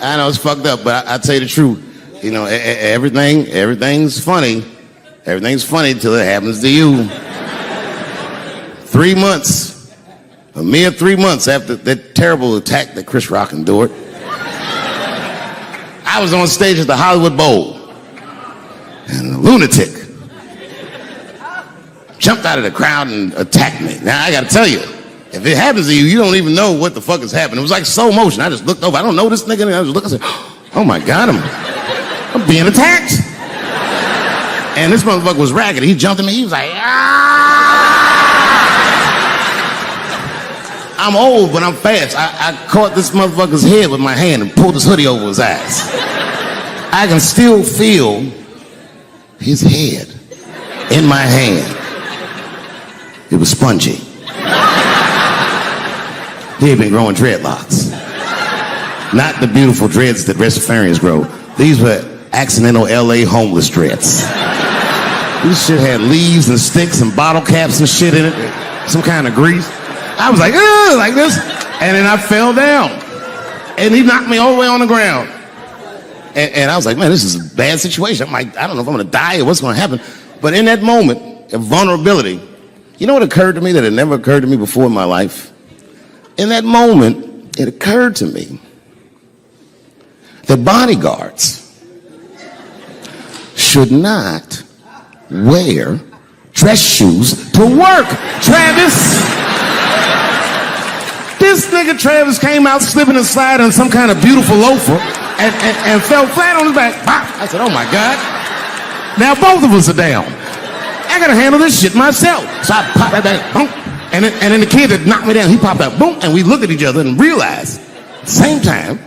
I know it's fucked up, but I tell you the truth. You know, everything's funny. Everything's funny till it happens to you. 3 months, a mere 3 months after that terrible attack that Chris Rock endured, I was on stage at the Hollywood Bowl, and a lunatic jumped out of the crowd and attacked me. Now, I gotta tell you, if it happens to you, you don't even know what the fuck is happening. It was like slow motion. I just looked over. I don't know this nigga. And I just looked and said, oh my God, I'm being attacked. And this motherfucker was ragged. He jumped at me. He was like, ah! I'm old, but I'm fast. I caught this motherfucker's head with my hand and pulled his hoodie over his eyes. I can still feel his head in my hand. It was spongy. He had been growing dreadlocks. Not the beautiful dreads that Rastafarians grow. These were accidental LA homeless dreads. This shit had leaves and sticks and bottle caps and shit in it. Some kind of grease. I was like, ugh, like this. And then I fell down. And he knocked me all the way on the ground. And I was like, man, this is a bad situation. I'm like, I don't know if I'm gonna die or what's gonna happen. But in that moment of vulnerability, you know what occurred to me that had never occurred to me before in my life? In that moment, it occurred to me that bodyguards should not wear dress shoes to work. Travis! This nigga Travis came out slipping and sliding on some kind of beautiful loafer and fell flat on his back. I said, oh my God. Now both of us are down. I gotta handle this shit myself. So I popped that back, boom. And then the kid that knocked me down, he popped out, boom, and we looked at each other and realized at the same time,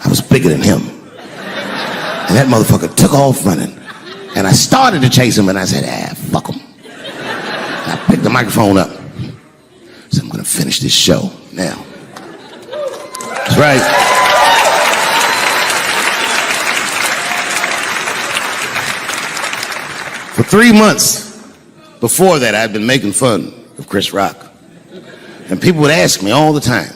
I was bigger than him. And that motherfucker took off running. And I started to chase him, and I said, fuck him. And I picked the microphone up. I said, I'm gonna finish this show now. That's right. For 3 months before that, I'd been making fun of Chris Rock. And people would ask me all the time.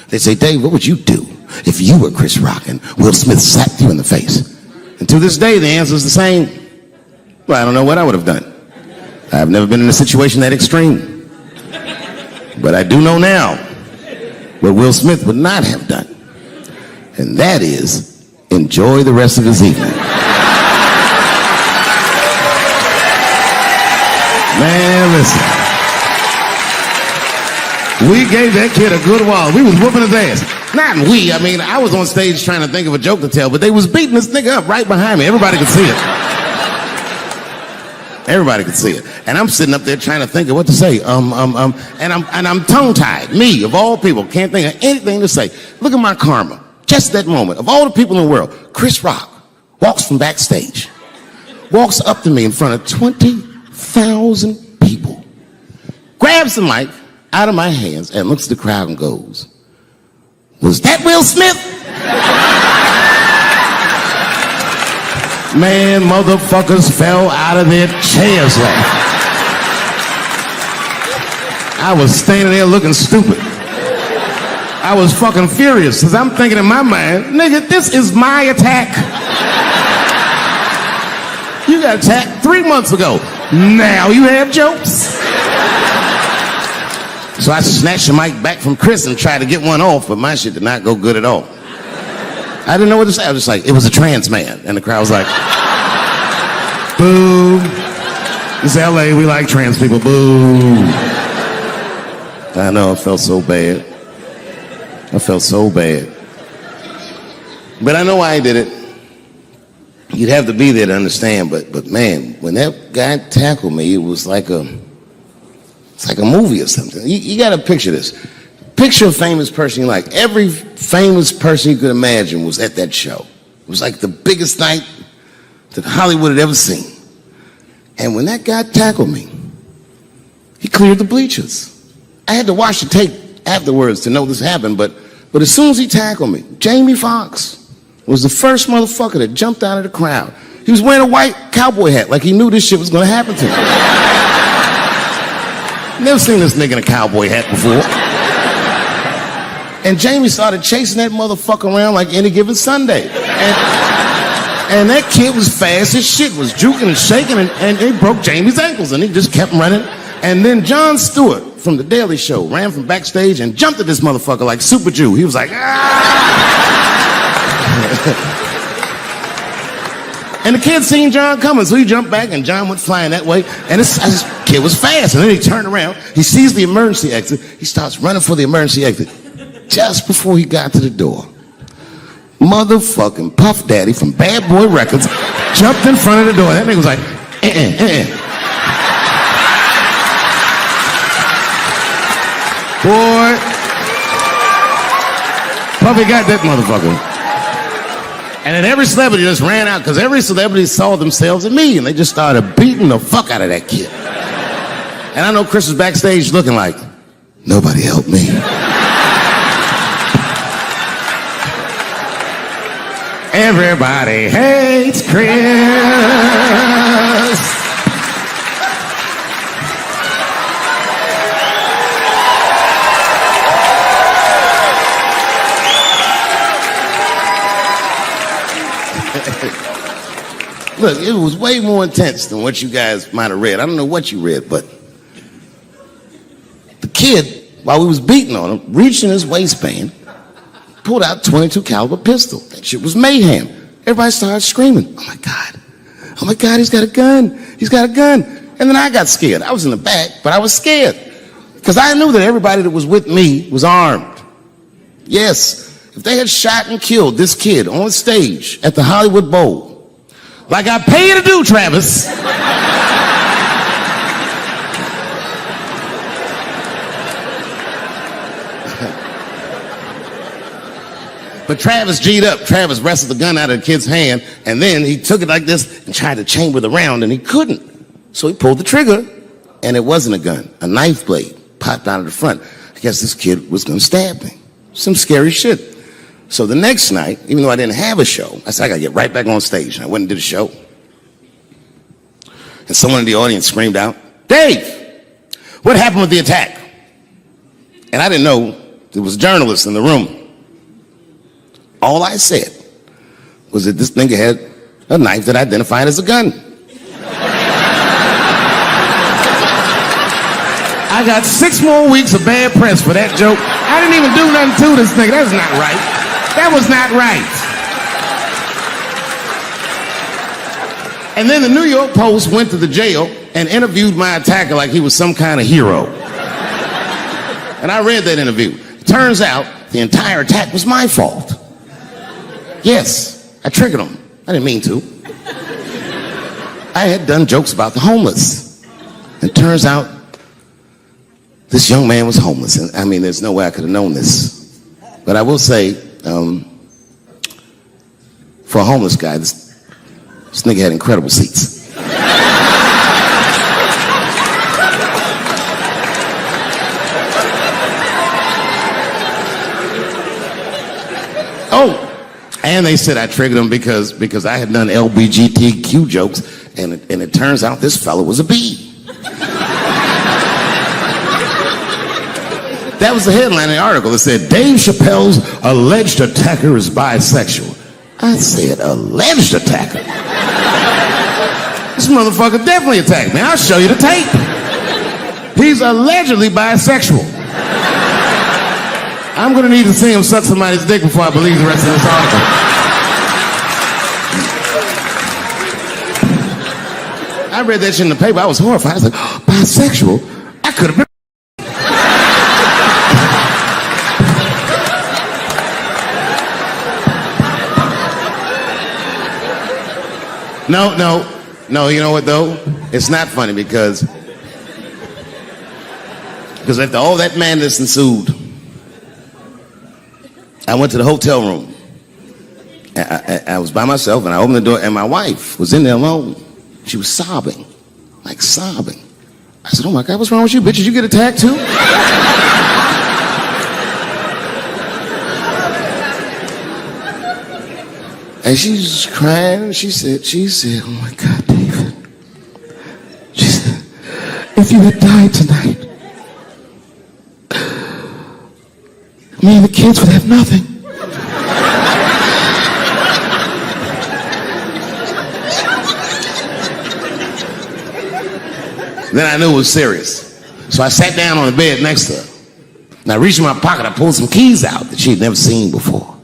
They'd say, Dave, what would you do if you were Chris Rock and Will Smith slapped you in the face? And to this day, the answer is the same. Well, I don't know what I would have done. I've never been in a situation that extreme. But I do know now what Will Smith would not have done. And that is enjoy the rest of his evening. Man, listen. We gave that kid a good while. We was whooping his ass. Not we, I mean, I was on stage trying to think of a joke to tell, but they was beating this nigga up right behind me. Everybody could see it. Everybody could see it. And I'm sitting up there trying to think of what to say. And I'm tongue-tied. Me, of all people, can't think of anything to say. Look at my karma. Just that moment. Of all the people in the world, Chris Rock walks from backstage, walks up to me in front of 20,000 people, grabs the mic out of my hands and looks at the crowd and goes, was that Will Smith? Man, motherfuckers fell out of their chairs laughing. I was standing there looking stupid. I was fucking furious because I'm thinking in my mind, nigga, this is my attack. You got attacked 3 months ago. Now you have jokes. So I snatched the mic back from Chris and tried to get one off, but my shit did not go good at all. I didn't know what to say. I was just like, it was a trans man. And the crowd was like, boo. It's LA, we like trans people, boo. I know, I felt so bad. I felt so bad. But I know why I did it. You'd have to be there to understand, but man, when that guy tackled me, it was like it's like a movie or something. You gotta picture this. Picture a famous person you like. Every famous person you could imagine was at that show. It was like the biggest night that Hollywood had ever seen. And when that guy tackled me, he cleared the bleachers. I had to watch the tape afterwards to know this happened, but as soon as he tackled me, Jamie Foxx was the first motherfucker that jumped out of the crowd. He was wearing a white cowboy hat like he knew this shit was gonna happen to him. Never seen this nigga in a cowboy hat before. And Jamie started chasing that motherfucker around like any given Sunday. And that kid was fast as shit, was juking and shaking, and he broke Jamie's ankles, and he just kept running. And then Jon Stewart from The Daily Show ran from backstage and jumped at this motherfucker like Super Jew. He was like, ah! And the kid seen Jon coming, so he jumped back, and Jon went flying that way. And this kid was fast, and then he turned around. He sees the emergency exit. He starts running for the emergency exit. Just before he got to the door, motherfucking Puff Daddy from Bad Boy Records jumped in front of the door. That nigga was like, Boy, Puffy got that motherfucker. And then every celebrity just ran out because every celebrity saw themselves in me, and they just started beating the fuck out of that kid. And I know Chris was backstage looking like, nobody helped me. Everybody hates Chris. Look, it was way more intense than what you guys might have read. I don't know what you read, but the kid, while we was beating on him, reached in his waistband, pulled out .22 caliber pistol. That shit was mayhem. Everybody started screaming, oh my God, he's got a gun, he's got a gun. And then I got scared. I was in the back, but I was scared because I knew that everybody that was with me was armed. Yes, if they had shot and killed this kid on stage at the Hollywood Bowl, like I pay you to do, Travis, but Travis G'd up. Travis wrestled the gun out of the kid's hand, and then he took it like this and tried to chamber the round, and he couldn't. So he pulled the trigger, and it wasn't a gun. A knife blade popped out of the front. I guess this kid was gonna stab me. Some scary shit. So the next night, even though I didn't have a show, I said, I gotta get right back on stage. And I went and did a show. And someone in the audience screamed out, Dave, what happened with the attack? And I didn't know there was journalists in the room. All I said was that this nigga had a knife that identified as a gun. I got 6 more weeks of bad press for that joke. I didn't even do nothing to this nigga. That's not right. That was not right. And then the New York Post went to the jail and interviewed my attacker like he was some kind of hero. And I read that interview. Turns out the entire attack was my fault. Yes, I triggered him. I didn't mean to. I had done jokes about the homeless. It turns out this young man was homeless. And I mean, there's no way I could have known this. But I will say, for a homeless guy, this nigga had incredible seats. Oh, and they said I triggered him because I had done LBGTQ jokes, and it turns out this fellow was a B. That was the headline in the article. It said, Dave Chappelle's alleged attacker is bisexual. I said, alleged attacker? This motherfucker definitely attacked me. I'll show you the tape. He's allegedly bisexual. I'm gonna need to see him suck somebody's dick before I believe the rest of this article. I read that shit in the paper. I was horrified. I was like, oh, bisexual? I could have been. No, you know what though? It's not funny because after all that madness ensued, I went to the hotel room. I was by myself and I opened the door and my wife was in there alone. She was sobbing, like sobbing. I said, oh my God, what's wrong with you, bitch? Did you get attacked too? And she's crying, and she said, oh my God, David. She said, if you had died tonight, me and the kids would have nothing. Then I knew it was serious. So I sat down on the bed next to her. And I reached in my pocket, I pulled some keys out that she had never seen before.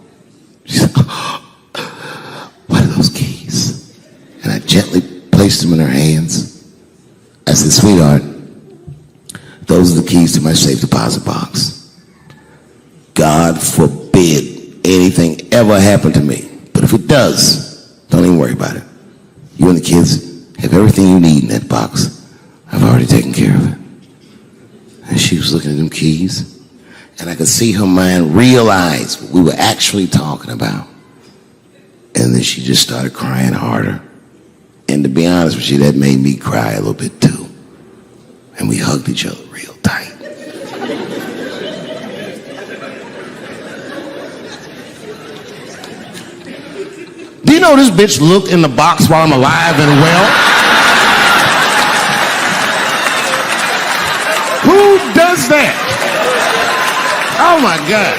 She said, what are those keys? And I gently placed them in her hands. I said, sweetheart, those are the keys to my safe deposit box. God forbid anything ever happen to me. But if it does, don't even worry about it. You and the kids have everything you need in that box. I've already taken care of it. And she was looking at them keys, and I could see her mind realize what we were actually talking about. And then she just started crying harder. And to be honest with you, that made me cry a little bit too. And we hugged each other real tight. Do you know this bitch looked in the box while I'm alive and well? Who does that? Oh my God.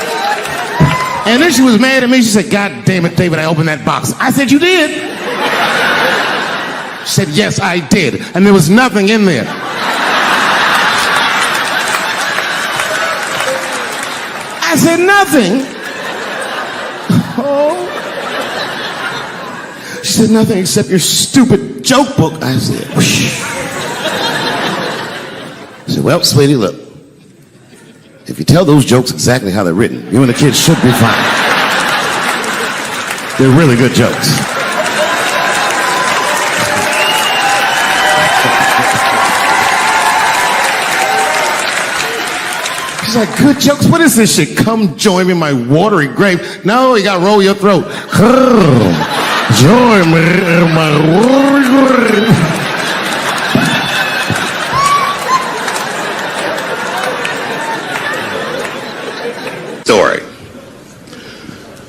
And then she was mad at me. She said, God damn it, David, I opened that box. I said, you did? She said, yes, I did. And there was nothing in there. I said, nothing? Oh. She said, nothing except your stupid joke book. I said, whoosh. I said, well, sweetie, look. If you tell those jokes exactly how they're written, you and the kids should be fine. They're really good jokes. She's like, good jokes? What is this shit? Come join me in my watery grave. No, you gotta roll your throat. Join me in my watery grave. Story.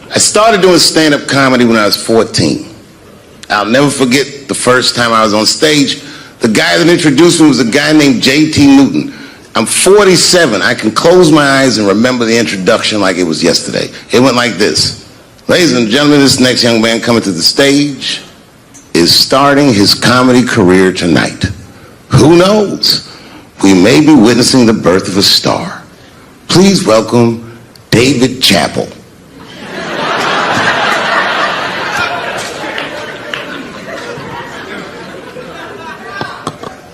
I started doing stand-up comedy when I was 14. I'll never forget the first time I was on stage. The guy that introduced me was a guy named J.T. Newton. I'm 47. I can close my eyes and remember the introduction like it was yesterday. It went like this. Ladies and gentlemen, this next young man coming to the stage is starting his comedy career tonight. Who knows? We may be witnessing the birth of a star. Please welcome David Chappelle.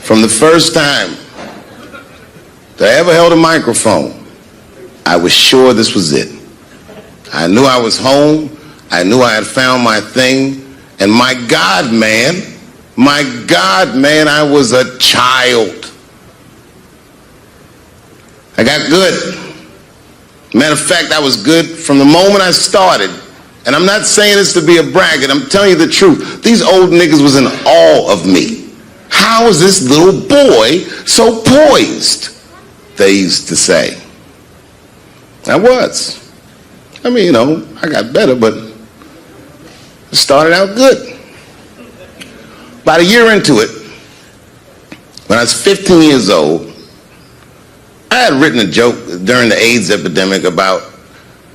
From the first time that I ever held a microphone, I was sure this was it. I knew I was home. I knew I had found my thing. And my God, man, I was a child. I got good. Matter of fact, I was good from the moment I started. And I'm not saying this to be a braggart. I'm telling you the truth. These old niggas was in awe of me. How is this little boy so poised? They used to say. I was. I mean, you know, I got better, but it started out good. About a year into it, when I was 15 years old, I had written a joke during the AIDS epidemic about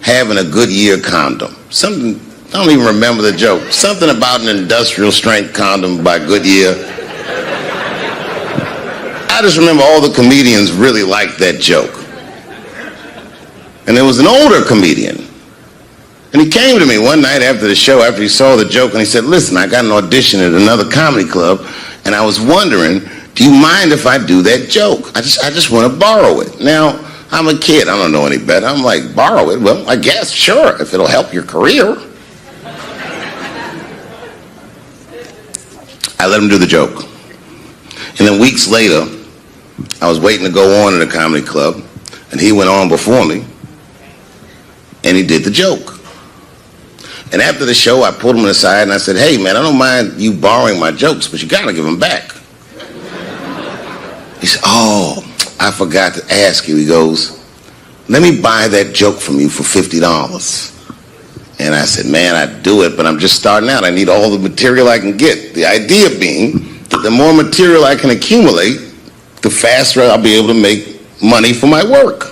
having a Goodyear condom. Something, I don't even remember the joke. Something about an industrial strength condom by Goodyear. I just remember all the comedians really liked that joke. And there was an older comedian. And he came to me one night after the show, after he saw the joke, and he said, listen, I got an audition at another comedy club, and I was wondering, do you mind if I do that joke? I just want to borrow it. Now, I'm a kid. I don't know any better. I'm like, borrow it? Well, I guess, sure, if it'll help your career. I let him do the joke. And then weeks later, I was waiting to go on at a comedy club, and he went on before me, and he did the joke. And after the show, I pulled him aside and I said, hey, man, I don't mind you borrowing my jokes, but you got to give them back. He said, oh, I forgot to ask you. He goes, let me buy that joke from you for $50. And I said, man, I'd do it, but I'm just starting out. I need all the material I can get. The idea being that the more material I can accumulate, the faster I'll be able to make money for my work.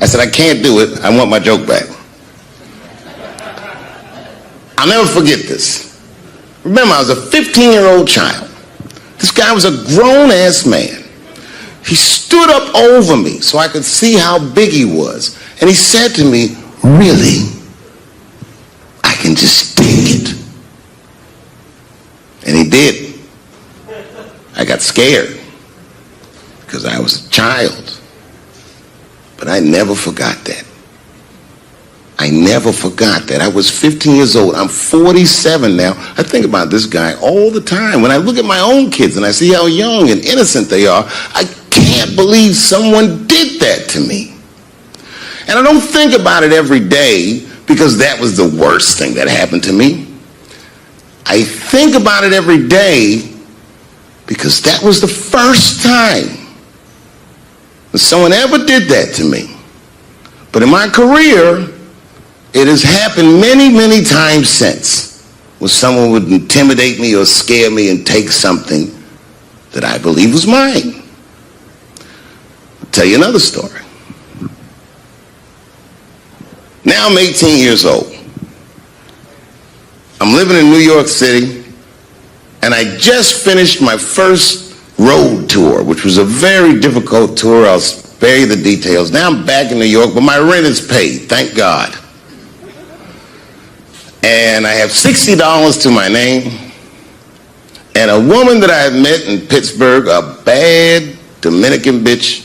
I I said, I can't do it. I want my joke back. I'll never forget this. Remember, I was a 15-year-old child. This guy was a grown-ass man. He stood up over me so I could see how big he was. And he said to me, really? I can just take it. And he did. I got scared because I was a child. But I never forgot that. I never forgot that. I was 15 years old. I'm 47 now. I think about this guy all the time. When I look at my own kids and I see how young and innocent they are, I can't believe someone did that to me. And I don't think about it every day because that was the worst thing that happened to me. I think about it every day because that was the first time that someone ever did that to me. But in my career, it has happened many, many times since when someone would intimidate me or scare me and take something that I believe was mine. I'll tell you another story. Now I'm 18 years old. I'm living in New York City, and I just finished my first road tour, which was a very difficult tour. I'll spare you the details. Now I'm back in New York, but my rent is paid, thank God. And I have $60 to my name, and a woman that I had met in Pittsburgh, a bad Dominican bitch,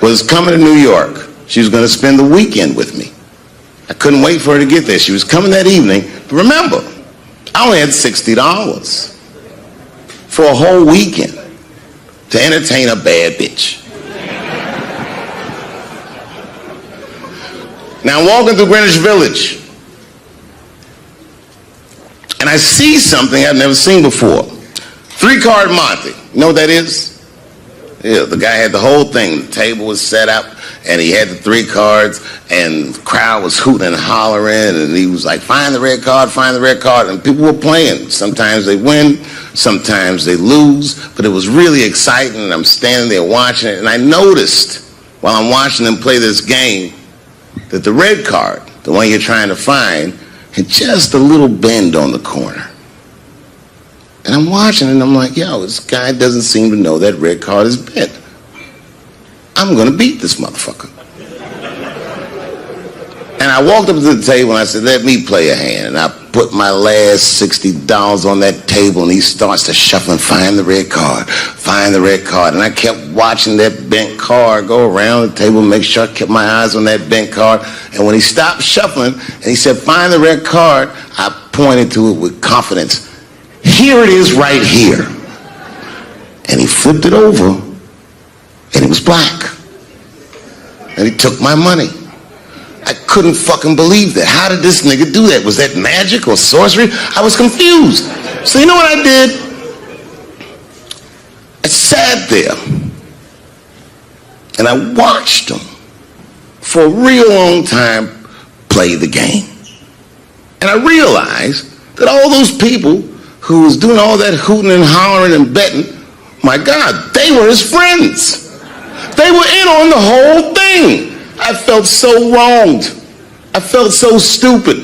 was coming to New York. She was going to spend the weekend with me. I couldn't wait for her to get there. She was coming that evening. But remember, I only had $60 for a whole weekend to entertain a bad bitch. Now I'm walking through Greenwich Village, and I see something I've never seen before. 3-card Monte. You know what that is? Yeah, the guy had the whole thing. The table was set up, and he had the 3 cards, and the crowd was hooting and hollering, and he was like, find the red card, find the red card, and people were playing. Sometimes they win, sometimes they lose, but it was really exciting, and I'm standing there watching it, and I noticed while I'm watching them play this game that the red card, the one you're trying to find, had just a little bend on the corner. And I'm watching it and I'm like, yo, this guy doesn't seem to know that red card is bent. I'm gonna beat this motherfucker. And I walked up to the table and I said, let me play a hand. And I put my last $60 on that table and he starts to shuffle and find the red card, find the red card. And I kept watching that bent card go around the table, make sure I kept my eyes on that bent card. And when he stopped shuffling and he said, find the red card, I pointed to it with confidence. Here it is right here. And he flipped it over and it was black. And he took my money. I couldn't fucking believe that. How did this nigga do that? Was that magic or sorcery? I was confused. So you know what I did? I sat there and I watched him for a real long time play the game. And I realized that all those people who was doing all that hooting and hollering and betting, my God, they were his friends. They were in on the whole thing. I felt so wronged. I felt so stupid.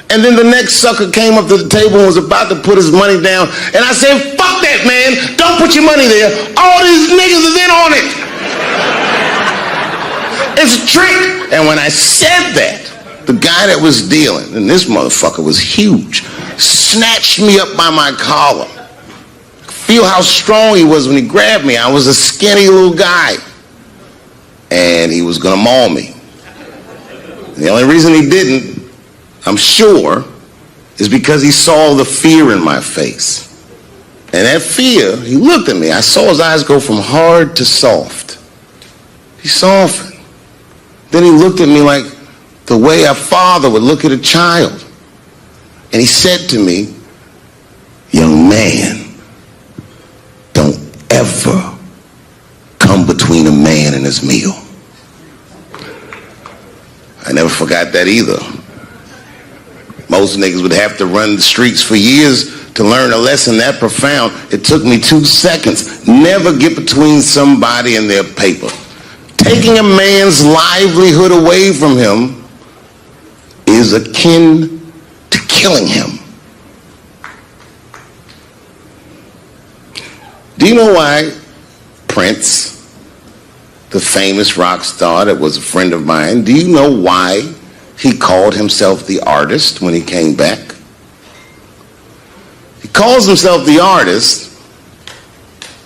And then the next sucker came up to the table and was about to put his money down. And I said, fuck that, man. Don't put your money there. All these niggas is in on it. It's a trick. And when I said that, the guy that was dealing, and this motherfucker was huge, snatched me up by my collar. Feel how strong he was when he grabbed me. I was a skinny little guy. And he was gonna maul me. The only reason he didn't, I'm sure, is because he saw the fear in my face. And that fear, he looked at me. I saw his eyes go from hard to soft. He softened. Then he looked at me like the way a father would look at a child. And he said to me, young man, don't ever come between a man and his meal. I never forgot that either. Most niggas would have to run the streets for years to learn a lesson that profound, it took me 2 seconds. Never get between somebody and their paper. Taking a man's livelihood away from him is akin to killing him. Do you know why Prince, the famous rock star that was a friend of mine, do you know why he called himself the artist when he came back? He calls himself the artist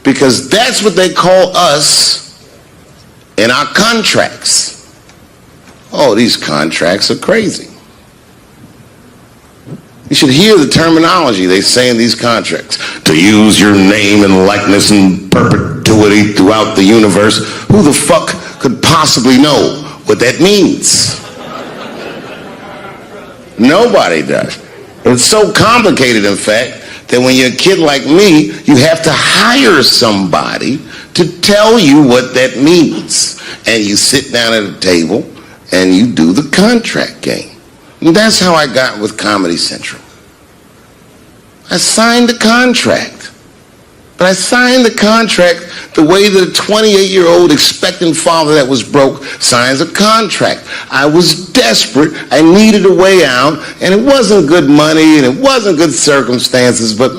because that's what they call us in our contracts. Oh, these contracts are crazy. You should hear the terminology they say in these contracts. To use your name and likeness in perpetuity throughout the universe. Who the fuck could possibly know what that means? Nobody does. It's so complicated, in fact, that when you're a kid like me, you have to hire somebody to tell you what that means. And you sit down at a table and you do the contract game. And that's how I got with Comedy Central. I signed the contract. But I signed the contract the way that a 28-year-old expectant father that was broke signs a contract. I was desperate. I needed a way out, and it wasn't good money, and it wasn't good circumstances, but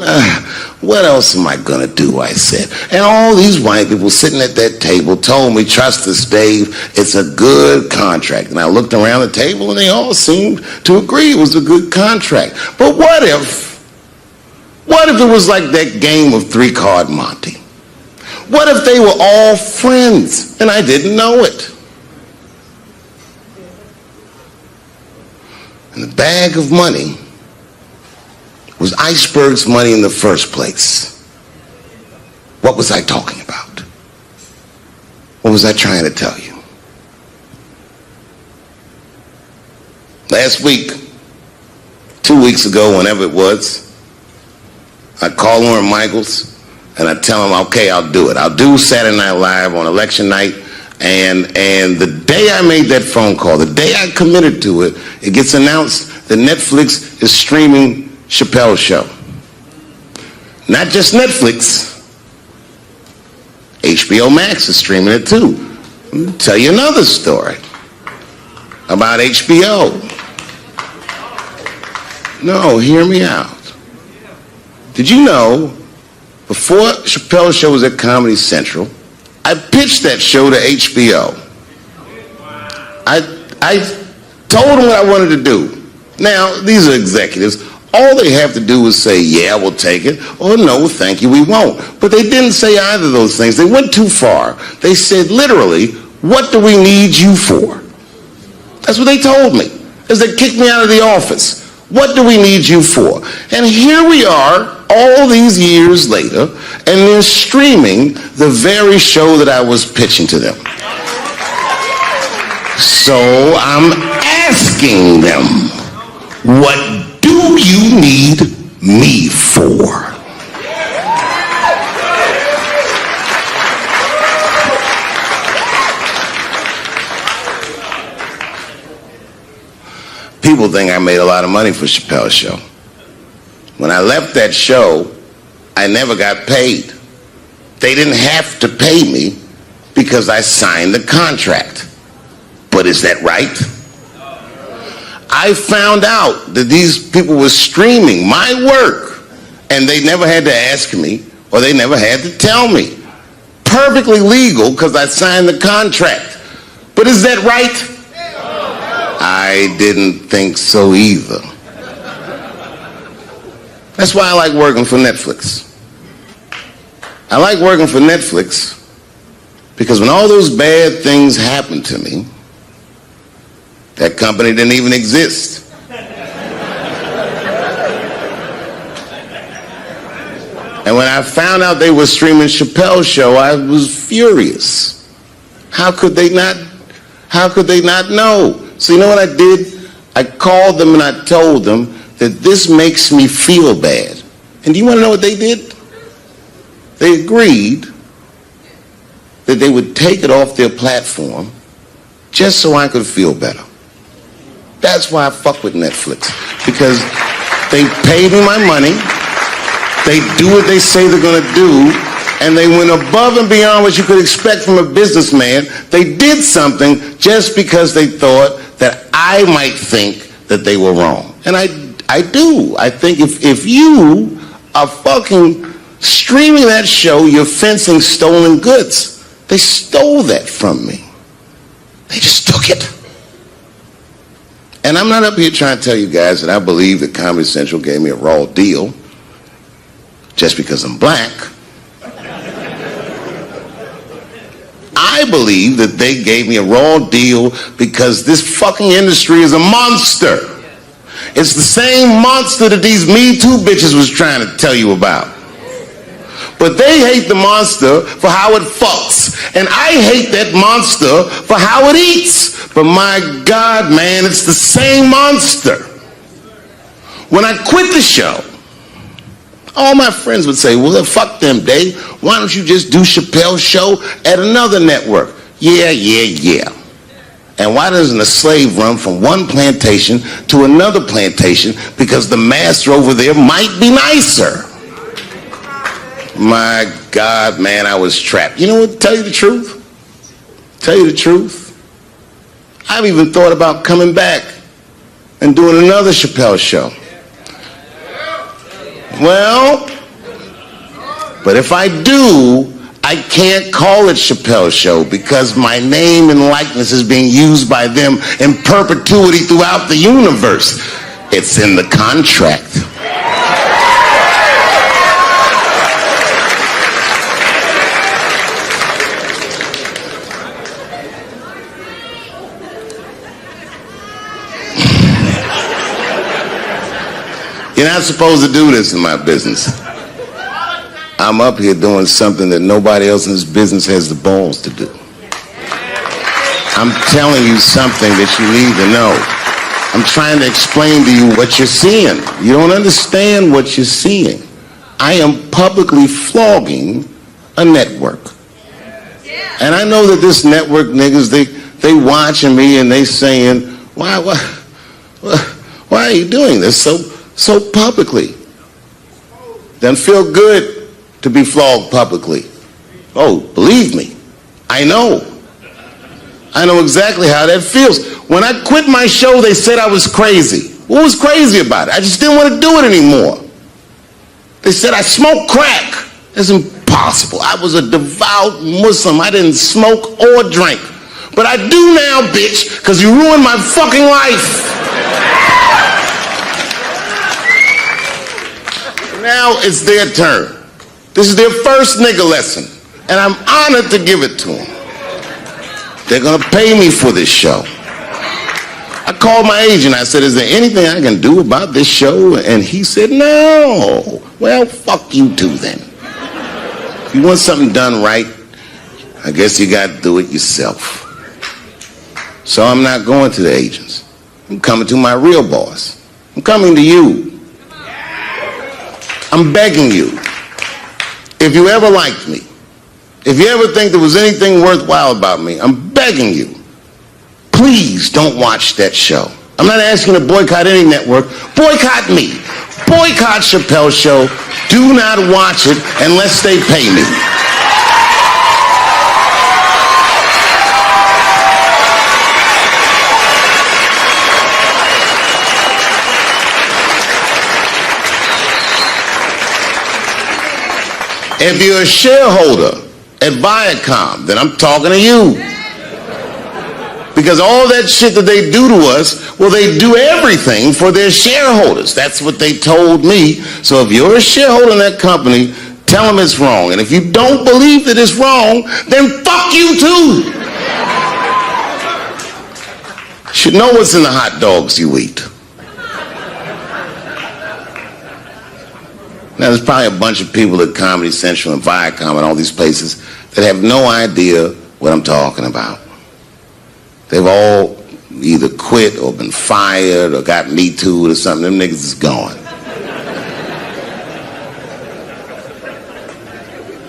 what else am I going to do, I said. And all these white people sitting at that table told me, trust us, Dave, it's a good contract. And I looked around the table, and they all seemed to agree it was a good contract. But what if it was like that game of 3-Card Monte? What if they were all friends and I didn't know it? And the bag of money was Iceberg's money in the first place. What was I talking about? What was I trying to tell you? Last week, 2 weeks ago, whenever it was, I call Lauren Michaels and I tell him, okay, I'll do it. I'll do Saturday Night Live on election night. And the day I made that phone call, the day I committed to it, it gets announced that Netflix is streaming Chappelle's show. Not just Netflix, HBO Max is streaming it too. Let me tell you another story about HBO. No, hear me out. Did you know, before Chappelle's show was at Comedy Central, I pitched that show to HBO. I told them what I wanted to do. Now, these are executives. All they have to do is say, yeah, we'll take it, or no, thank you, we won't. But they didn't say either of those things. They went too far. They said, literally, what do we need you for? That's what they told me, as they kicked me out of the office. What do we need you for? And here we are, all these years later, and they're streaming the very show that I was pitching to them. So I'm asking them, what do you need me for? People think I made a lot of money for Chappelle's show. When I left that show, I never got paid. They didn't have to pay me because I signed the contract. But is that right? I found out that these people were streaming my work and they never had to ask me or they never had to tell me. Perfectly legal because I signed the contract. But is that right? I didn't think so either. That's why I like working for Netflix. I like working for Netflix because when all those bad things happened to me, that company didn't even exist. And when I found out they were streaming Chappelle's show, I was furious. How could they not know? So you know what I did? I called them and I told them that this makes me feel bad. And do you want to know what they did? They agreed that they would take it off their platform just so I could feel better. That's why I fuck with Netflix. Because they paid me my money. They do what they say they're going to do, and they went above and beyond what you could expect from a businessman. They did something just because they thought that I might think that they were wrong. And I do. I think if you are fucking streaming that show, you're fencing stolen goods. They stole that from me. They just took it. And I'm not up here trying to tell you guys that I believe that Comedy Central gave me a raw deal just because I'm black. I believe that they gave me a raw deal because this fucking industry is a monster. It's the same monster that these Me Too bitches was trying to tell you about. But they hate the monster for how it fucks. And I hate that monster for how it eats. But my God, man, it's the same monster. When I quit the show, all my friends would say, well, fuck them, Dave. Why don't you just do Chappelle's show at another network? Yeah. And why doesn't a slave run from one plantation to another plantation because the master over there might be nicer? My God, man, I was trapped. You know what, tell you the truth? I've even thought about coming back and doing another Chappelle show. Well, but if I do, I can't call it Chappelle's show because my name and likeness is being used by them in perpetuity throughout the universe. It's in the contract. You're not supposed to do this in my business. I'm up here doing something that nobody else in this business has the balls to do. I'm telling you something that you need to know. I'm trying to explain to you what you're seeing. You don't understand what you're seeing. I am publicly flogging a network. And I know that this network niggas, they watching me and they saying, why are you doing this so publicly? Doesn't feel good to be flogged publicly. Oh, believe me, I know exactly how that feels. When I quit my show, they said I was crazy. What was crazy about it? I just didn't want to do it anymore. They said I smoked crack. That's impossible. I was a devout Muslim. I didn't smoke or drink. But I do now, bitch, because you ruined my fucking life. Now it's their turn. This is their first nigga lesson, and I'm honored to give it to them. They're gonna pay me for this show. I called my agent. I said, is there anything I can do about this show? And he said, no. Well, fuck you too then. If you want something done right, I guess you gotta do it yourself. So I'm not going to the agents. I'm coming to my real boss. I'm coming to you. I'm begging you, if you ever liked me, if you ever think there was anything worthwhile about me, I'm begging you, please don't watch that show. I'm not asking you to boycott any network. Boycott me. Boycott Chappelle's show. Do not watch it unless they pay me. If you're a shareholder at Viacom, then I'm talking to you. Because all that shit that they do to us, well, they do everything for their shareholders. That's what they told me. So if you're a shareholder in that company, tell them it's wrong. And if you don't believe that it's wrong, then fuck you too. You should know what's in the hot dogs you eat. Now, there's probably a bunch of people at Comedy Central and Viacom and all these places that have no idea what I'm talking about. They've all either quit or been fired or got Me Too'd or something. Them niggas is gone.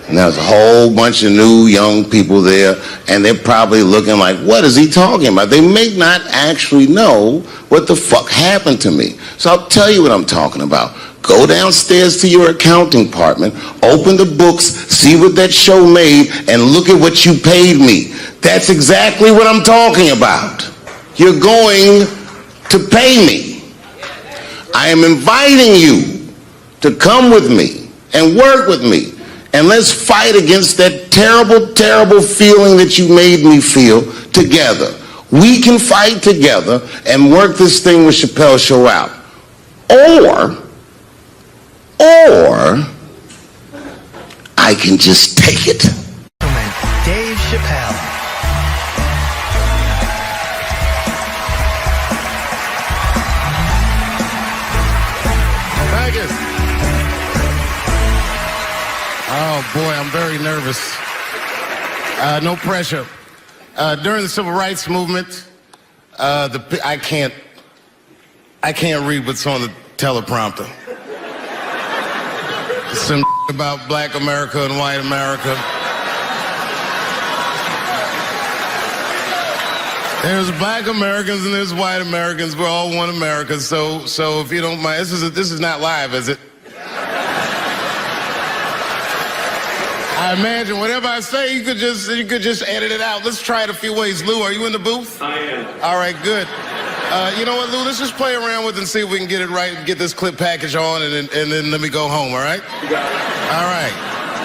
And there's a whole bunch of new young people there, and they're probably looking like, what is he talking about? They may not actually know what the fuck happened to me. So I'll tell you what I'm talking about. Go downstairs to your accounting department, open the books, see what that show made, and look at what you paid me. That's exactly what I'm talking about. You're going to pay me. I am inviting you to come with me and work with me, and let's fight against that terrible, terrible feeling that you made me feel together. We can fight together and work this thing with Chappelle Show out. Or I can just take it. Dave Chappelle. Vegas. Oh boy, I'm very nervous. No pressure. During the civil rights movement, I can't read what's on the teleprompter. Some about black America and white America. There's black Americans and there's white Americans. We're all one America. So if you don't mind, this is not live, is it? I imagine whatever I say, you could just edit it out. Let's try it a few ways. Lou, are you in the booth? I am. All right, good. You know what, Lou? Let's just play around with it and see if we can get it right and get this clip package on, and then let me go home, all right? You got it. All right.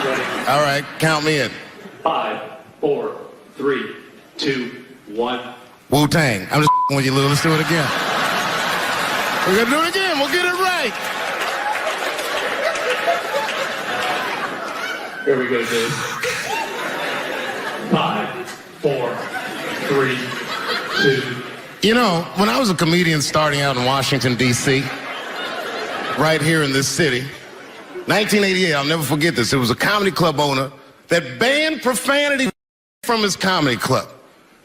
Ready? All right, count me in. 5, 4, 3, 2, 1. Wu-Tang. I'm just with you, Lou. Let's do it again. We're going to do it again. We'll get it right. Here we go, Dave. 5, 4, 3, 2. You know, when I was a comedian starting out in Washington, D.C., right here in this city, 1988, I'll never forget this. It was a comedy club owner that banned profanity from his comedy club.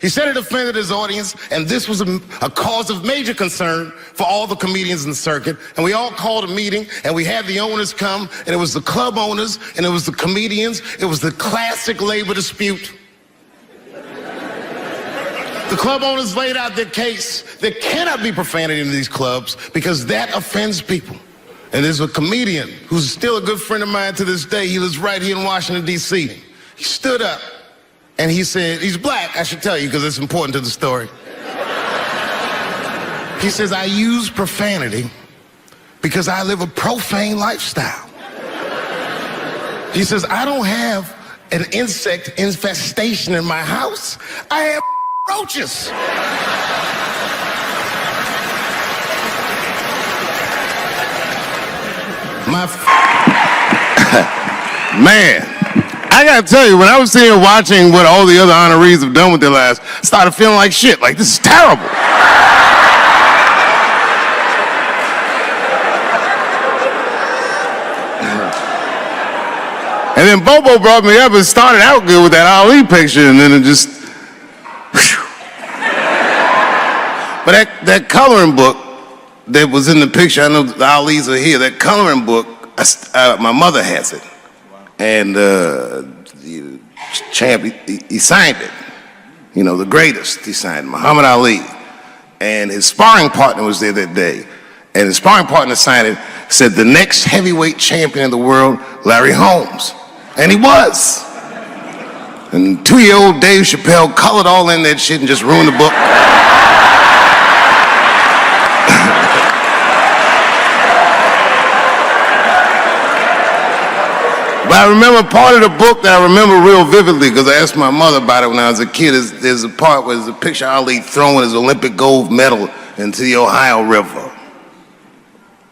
He said it offended his audience, and this was a cause of major concern for all the comedians in the circuit. And we all called a meeting, and we had the owners come, and it was the club owners, and it was the comedians. It was the classic labor dispute. The club owners laid out their case. There cannot be profanity in these clubs because that offends people. And there's a comedian who's still a good friend of mine to this day. He lives right here in Washington, D.C. He stood up and he said, he's black, I should tell you because it's important to the story. He says, I use profanity because I live a profane lifestyle. He says, I don't have an insect infestation in my house. I have roaches. Man, I gotta tell you, when I was sitting here watching what all the other honorees have done with their lives, I started feeling like shit. Like, this is terrible. And then Bobo brought me up and started out good with that Ali picture, and then it just. But that coloring book that was in the picture, I know the Ali's are here, that coloring book, my mother has it. And the champ, he signed it. You know, the greatest, he signed it, Muhammad Ali. And his sparring partner was there that day. And his sparring partner signed it, said the next heavyweight champion of the world, Larry Holmes. And he was. And 2-year-old Dave Chappelle colored all in that shit and just ruined the book. But I remember part of the book that I remember real vividly because I asked my mother about it when I was a kid. There's a part where there's a picture of Ali throwing his Olympic gold medal into the Ohio River.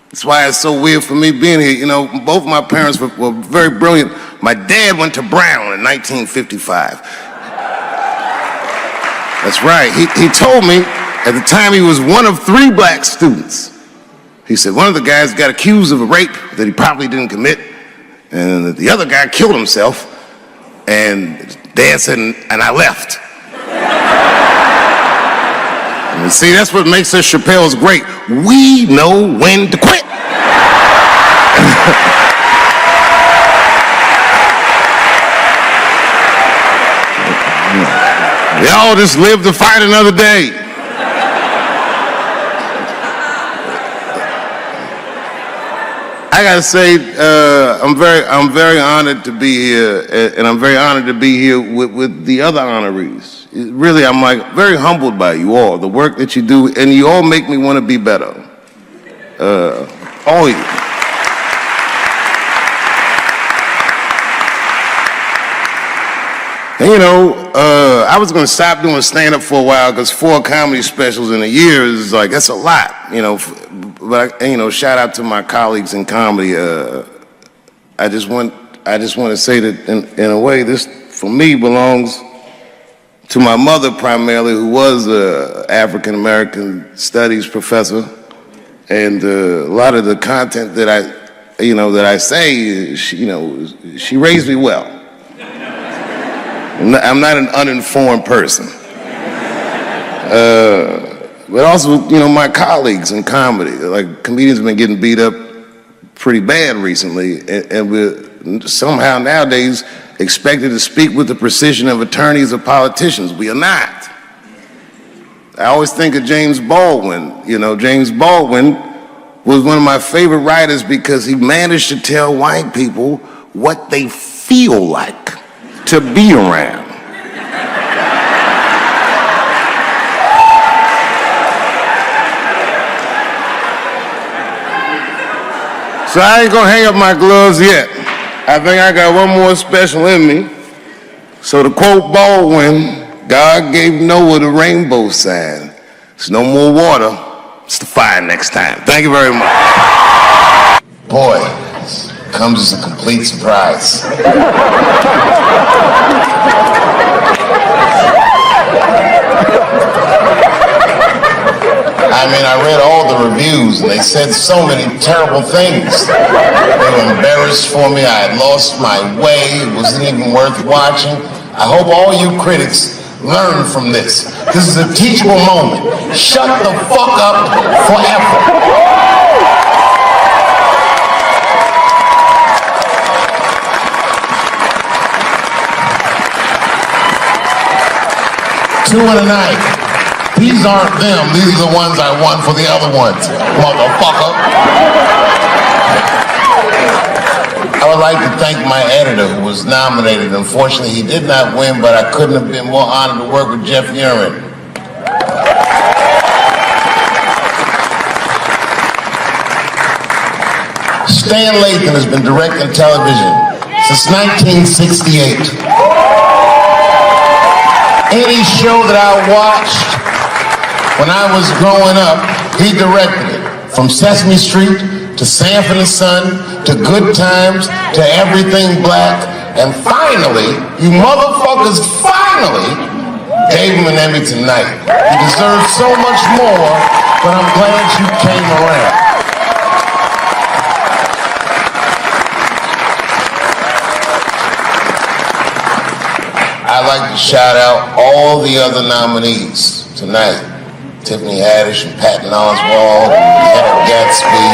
That's why it's so weird for me being here. You know, both my parents were very brilliant. My dad went to Brown in 1955. That's right. He told me at the time he was one of 3 black students. He said one of the guys got accused of a rape that he probably didn't commit. And the other guy killed himself, and Dad said, and I left. And see, that's what makes us Chappelle's great. We know when to quit. Y'all just live to fight another day. I gotta say, I'm very honored to be here, and I'm very honored to be here with the other honorees. Really, I'm like very humbled by you all, the work that you do, and you all make me want to be better. All of you. And, you know, I was going to stop doing stand-up for a while because 4 comedy specials in a year is like, that's a lot, you know. But, you know, shout out to my colleagues in comedy. I just want to say that in a way, this, for me, belongs to my mother primarily, who was an African-American studies professor. And a lot of the content that I say, she raised me well. I'm not an uninformed person. But also, you know, my colleagues in comedy, like comedians have been getting beat up pretty bad recently, and we're somehow nowadays expected to speak with the precision of attorneys or politicians. We are not. I always think of James Baldwin. You know, James Baldwin was one of my favorite writers because he managed to tell white people what they feel like to be around. So I ain't gonna hang up my gloves yet. I think I got one more special in me. So to quote Baldwin, God gave Noah the rainbow sign. There's no more water, it's the fire next time. Thank you very much. Boy, this comes as a complete surprise. I mean, I read all the reviews, and they said so many terrible things. They were embarrassed for me. I had lost my way. It wasn't even worth watching. I hope all you critics learn from this. This is a teachable moment. Shut the fuck up forever. Two in a night. These aren't them. These are the ones I want for the other ones, motherfucker. I would like to thank my editor who was nominated. Unfortunately, he did not win, but I couldn't have been more honored to work with Jeff Urin. Stan Lathan has been directing television since 1968. Any show that I watched when I was growing up, he directed it. From Sesame Street to Sanford and Son to Good Times to Everything Black. And finally, you motherfuckers finally gave him an Emmy tonight. He deserves so much more, but I'm glad you came around. I'd like to shout out all the other nominees tonight. Tiffany Haddish and Patton Oswalt, and Heather Gatsby,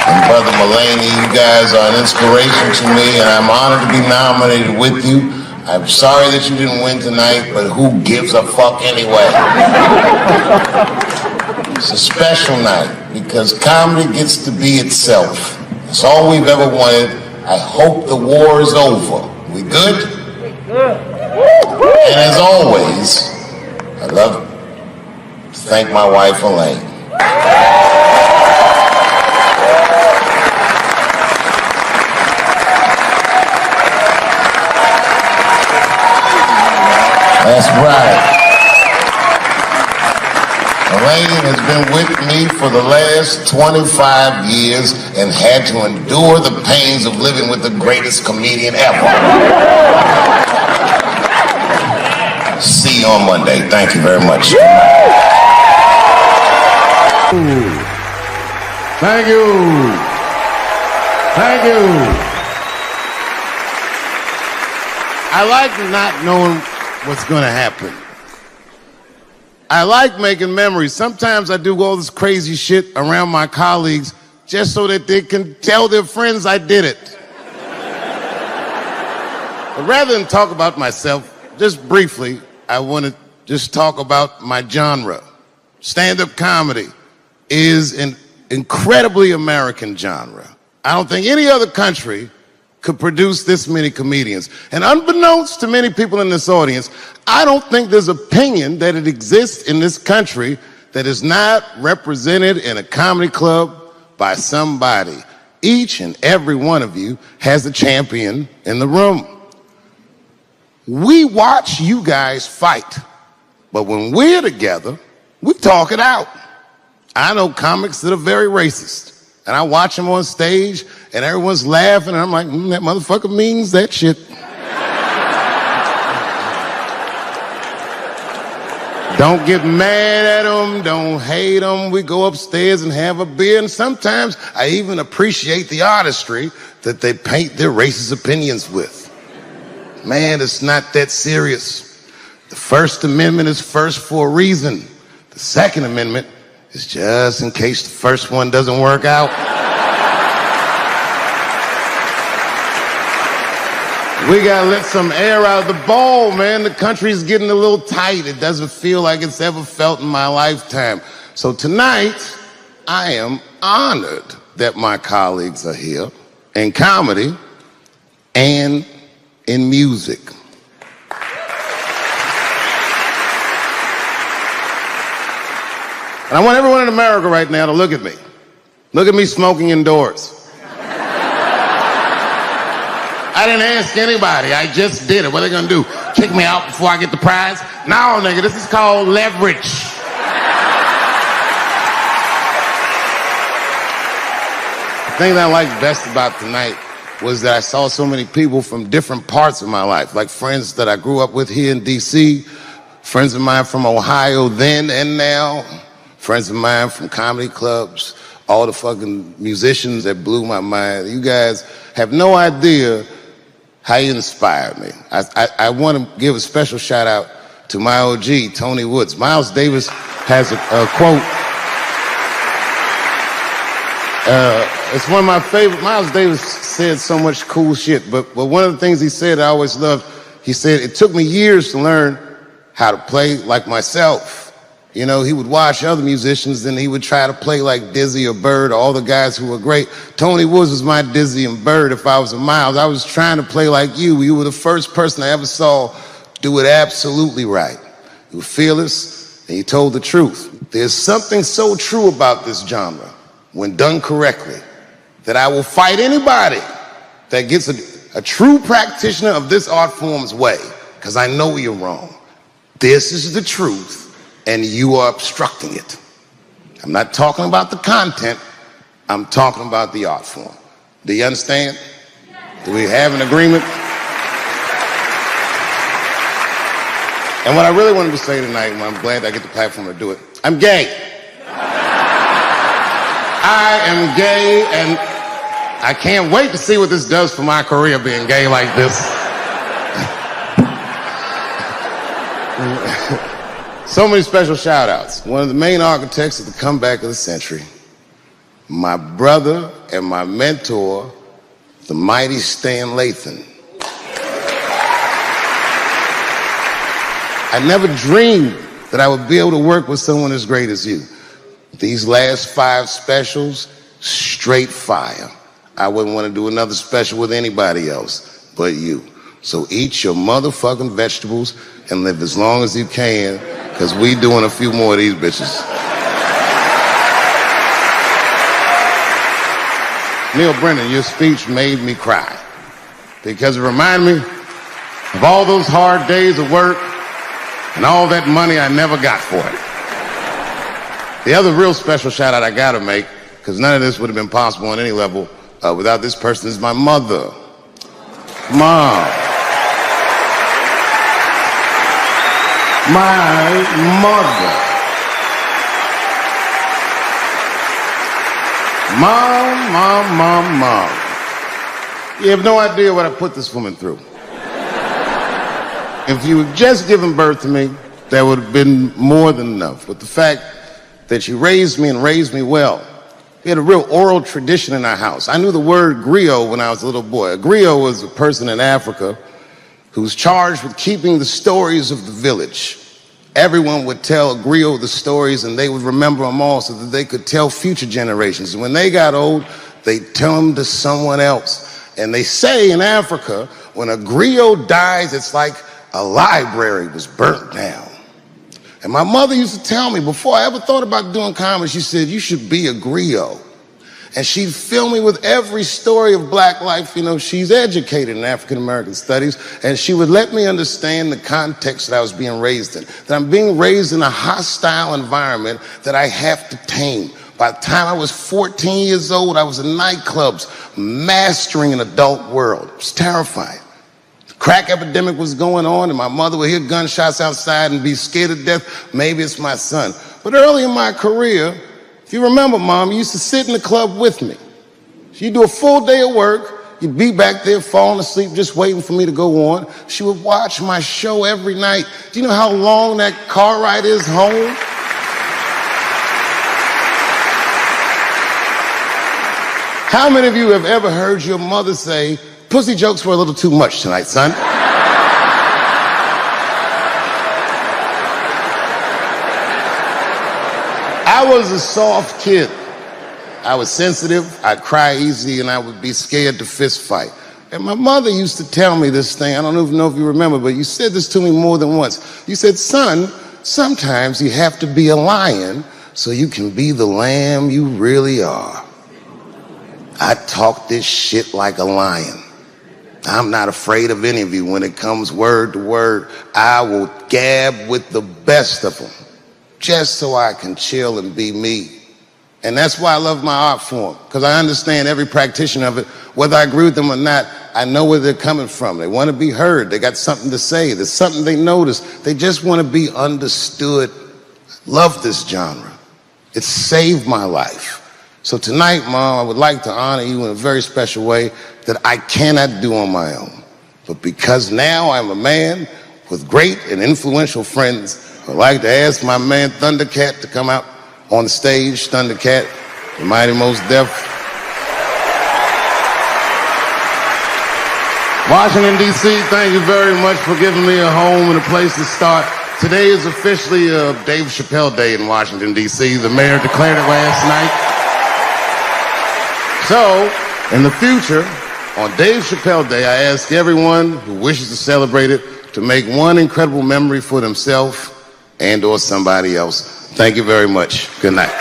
and Brother Mulaney. You guys are an inspiration to me, and I'm honored to be nominated with you. I'm sorry that you didn't win tonight, but who gives a fuck anyway? It's a special night because comedy gets to be itself. It's all we've ever wanted. I hope the war is over. We good? And as always, I love you. Thank my wife, Elaine. That's right. Elaine has been with me for the last 25 years and had to endure the pains of living with the greatest comedian ever. See you on Monday. Thank you very much. Thank you. Thank you. I like not knowing what's going to happen. I like making memories. Sometimes I do all this crazy shit around my colleagues just so that they can tell their friends I did it. But rather than talk about myself, just briefly, I want to just talk about my genre. Stand-up comedy is and incredibly American genre. I don't think any other country could produce this many comedians. And unbeknownst to many people in this audience, I don't think there's opinion that it exists in this country that is not represented in a comedy club by somebody. Each and every one of you has a champion in the room. We watch you guys fight, but when we're together, we talk it out. I know comics that are very racist, and I watch them on stage, and everyone's laughing, and I'm like, that motherfucker means that shit. Don't get mad at them, don't hate them. We go upstairs and have a beer, and sometimes I even appreciate the artistry that they paint their racist opinions with. Man, it's not that serious. The First Amendment is first for a reason. The Second Amendment is just in case the first one doesn't work out. We gotta let some air out of the ball, man. The country's getting a little tight. It doesn't feel like it's ever felt in my lifetime. So tonight, I am honored that my colleagues are here in comedy and in music. And I want everyone in America right now to look at me. Look at me smoking indoors. I didn't ask anybody, I just did it. What are they gonna do? Kick me out before I get the prize? No, nigga, this is called leverage. The thing that I liked best about tonight was that I saw so many people from different parts of my life, like friends that I grew up with here in DC, friends of mine from Ohio then and now, friends of mine from comedy clubs, all the fucking musicians that blew my mind. You guys have no idea how you inspired me. I want to give a special shout out to my OG, Tony Woods. Miles Davis has a quote. It's one of my favorite. Miles Davis said so much cool shit, but one of the things he said I always loved, he said, it took me years to learn how to play like myself. You know, he would watch other musicians and he would try to play like Dizzy or Bird or all the guys who were great. Tony Woods was my Dizzy and Bird if I was a Miles. I was trying to play like you. You were the first person I ever saw do it absolutely right. You were fearless and you told the truth. There's something so true about this genre, when done correctly, that I will fight anybody that gets a true practitioner of this art form's way, because I know you're wrong. This is the truth, and you are obstructing it. I'm not talking about the content, I'm talking about the art form. Do you understand? Do we have an agreement? And what I really wanted to say tonight, and I'm glad I get the platform to do it, I'm gay. I am gay, and I can't wait to see what this does for my career, being gay like this. So many special shout outs. One of the main architects of the comeback of the century, my brother and my mentor, the mighty Stan Lathan. I never dreamed that I would be able to work with someone as great as you. These last 5 specials, straight fire. I wouldn't want to do another special with anybody else but you. So eat your motherfucking vegetables and live as long as you can, because we doing a few more of these bitches. Neil Brennan, your speech made me cry, because it reminded me of all those hard days of work and all that money I never got for it. The other real special shout out I gotta make, because none of this would have been possible on any level without this person, is my mother. Mom. My mother. Mom. You have no idea what I put this woman through. If you had just given birth to me, that would have been more than enough. But the fact that she raised me and raised me well, we had a real oral tradition in our house. I knew the word griot when I was a little boy. A griot was a person in Africa who's charged with keeping the stories of the village everyone would tell a griot the stories and they would remember them all so that they could tell future generations. And when they got old, they'd tell them to someone else. And they say in Africa, when a griot dies, it's like a library was burnt down. And my mother used to tell me, before I ever thought about doing comedy, she said, you should be a griot. And she'd fill me with every story of black life. You know, she's educated in African American studies, and she would let me understand the context that I was being raised in. That I'm being raised in a hostile environment that I have to tame. By the time I was 14 years old, I was in nightclubs, mastering an adult world. It was terrifying. The crack epidemic was going on, and my mother would hear gunshots outside and be scared to death. Maybe it's my son. But early in my career, if you remember, Mom, you used to sit in the club with me. She'd do a full day of work. You'd be back there falling asleep, just waiting for me to go on. She would watch my show every night. Do you know how long that car ride is home? How many of you have ever heard your mother say, pussy jokes were a little too much tonight, son? I was a soft kid. I was sensitive, I'd cry easy, and I would be scared to fist fight. And my mother used to tell me this thing, I don't even know if you remember, but you said this to me more than once. You said, son, sometimes you have to be a lion so you can be the lamb you really are. I talk this shit like a lion. I'm not afraid of any of you. When it comes word to word, I will gab with the best of them, just so I can chill and be me. And that's why I love my art form, because I understand every practitioner of it. Whether I agree with them or not, I know where they're coming from. They want to be heard. They got something to say. There's something they notice. They just want to be understood. Love this genre. It saved my life. So tonight, Mom, I would like to honor you in a very special way that I cannot do on my own. But because now I'm a man with great and influential friends, I'd like to ask my man Thundercat to come out on the stage. Thundercat, the Mighty Most Def. Washington, D.C., thank you very much for giving me a home and a place to start. Today is officially Dave Chappelle Day in Washington, D.C. The mayor declared it last night. So, in the future, on Dave Chappelle Day, I ask everyone who wishes to celebrate it to make one incredible memory for themselves and or somebody else. Thank you very much. Good night.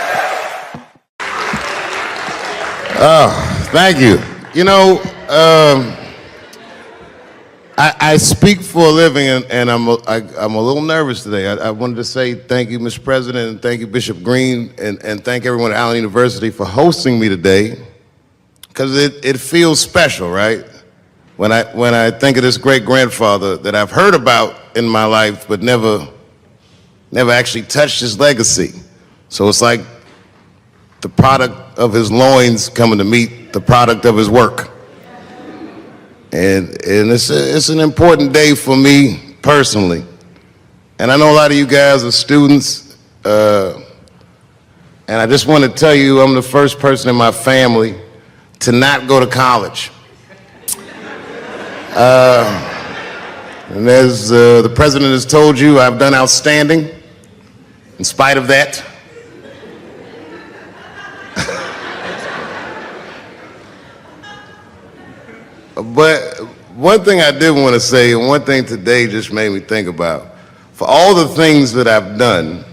Thank you. You know, I speak for a living, and I'm a little nervous today. I wanted to say thank you, Mr. President, and thank you, Bishop Green, and thank everyone at Allen University for hosting me today, because it feels special, right? When I think of this great grandfather that I've heard about in my life, but never actually touched his legacy. So it's like the product of his loins coming to meet the product of his work. And it's an important day for me personally. And I know a lot of you guys are students, and I just want to tell you I'm the first person in my family to not go to college. And as the president has told you, I've done outstanding in spite of that. But one thing I did want to say, and one thing today just made me think about, for all the things that I've done,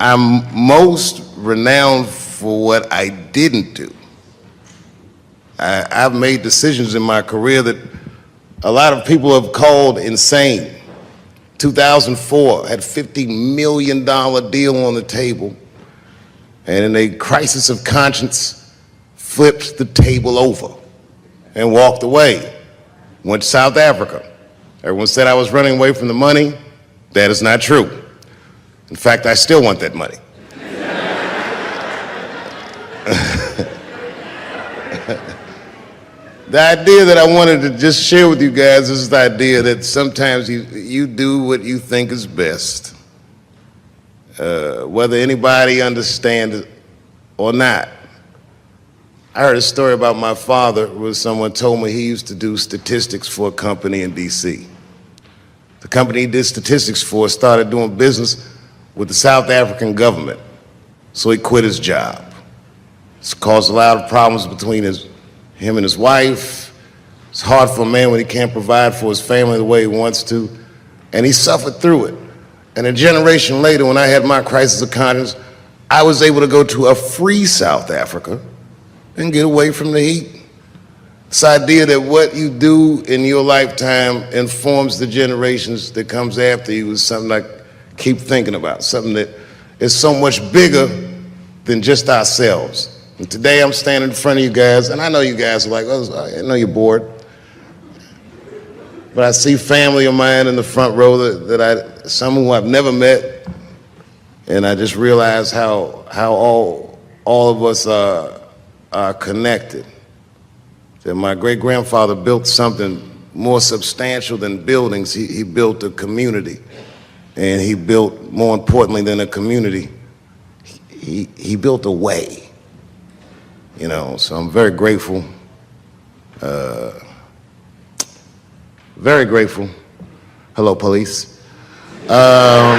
I'm most renowned for what I didn't do. I've made decisions in my career that a lot of people have called insane. 2004, had a $50 million deal on the table, and in a crisis of conscience, flipped the table over and walked away. Went to South Africa. Everyone said I was running away from the money. That is not true. In fact, I still want that money. The idea that I wanted to just share with you guys is the idea that sometimes you do what you think is best, whether anybody understands it or not. I heard a story about my father where someone told me he used to do statistics for a company in DC. The company he did statistics for started doing business with the South African government, so he quit his job. It's caused a lot of problems between him and his wife. It's hard for a man when he can't provide for his family the way he wants to, and he suffered through it. And a generation later, when I had my crisis of conscience, I was able to go to a free South Africa and get away from the heat. This idea that what you do in your lifetime informs the generations that comes after you is something I keep thinking about, something that is so much bigger than just ourselves. And today I'm standing in front of you guys, and I know you guys are like, oh, I know you're bored. But I see family of mine in the front row some who I've never met, and I just realize how all of us are connected. That my great-grandfather built something more substantial than buildings. He built a community, and he built, more importantly than a community, he built a way. You know, so I'm very grateful. Very grateful. Hello, police. I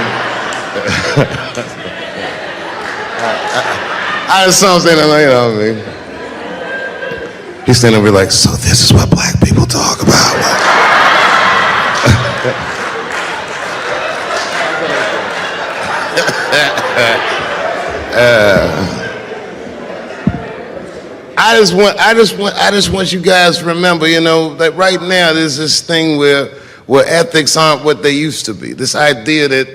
just saw him saying, you know what I mean? He's standing over like, so this is what black people talk about. I just want you guys to remember, you know, that right now there's this thing where ethics aren't what they used to be. This idea that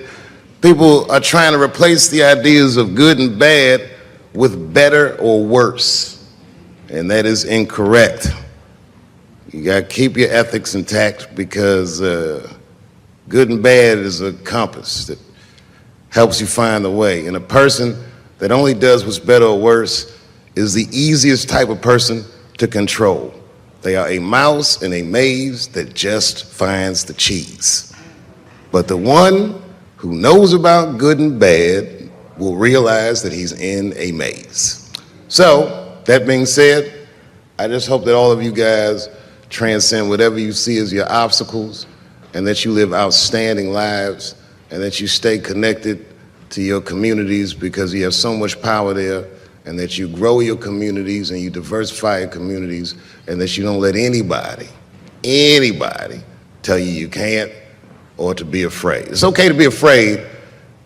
people are trying to replace the ideas of good and bad with better or worse. And that is incorrect. You gotta keep your ethics intact because good and bad is a compass that helps you find the way. And a person that only does what's better or worse is the easiest type of person to control. They are a mouse in a maze that just finds the cheese. But the one who knows about good and bad will realize that he's in a maze. So, that being said, I just hope that all of you guys transcend whatever you see as your obstacles, and that you live outstanding lives, and that you stay connected to your communities because you have so much power there, and that you grow your communities and you diversify your communities, and that you don't let anybody tell you you can't or to be afraid. It's okay to be afraid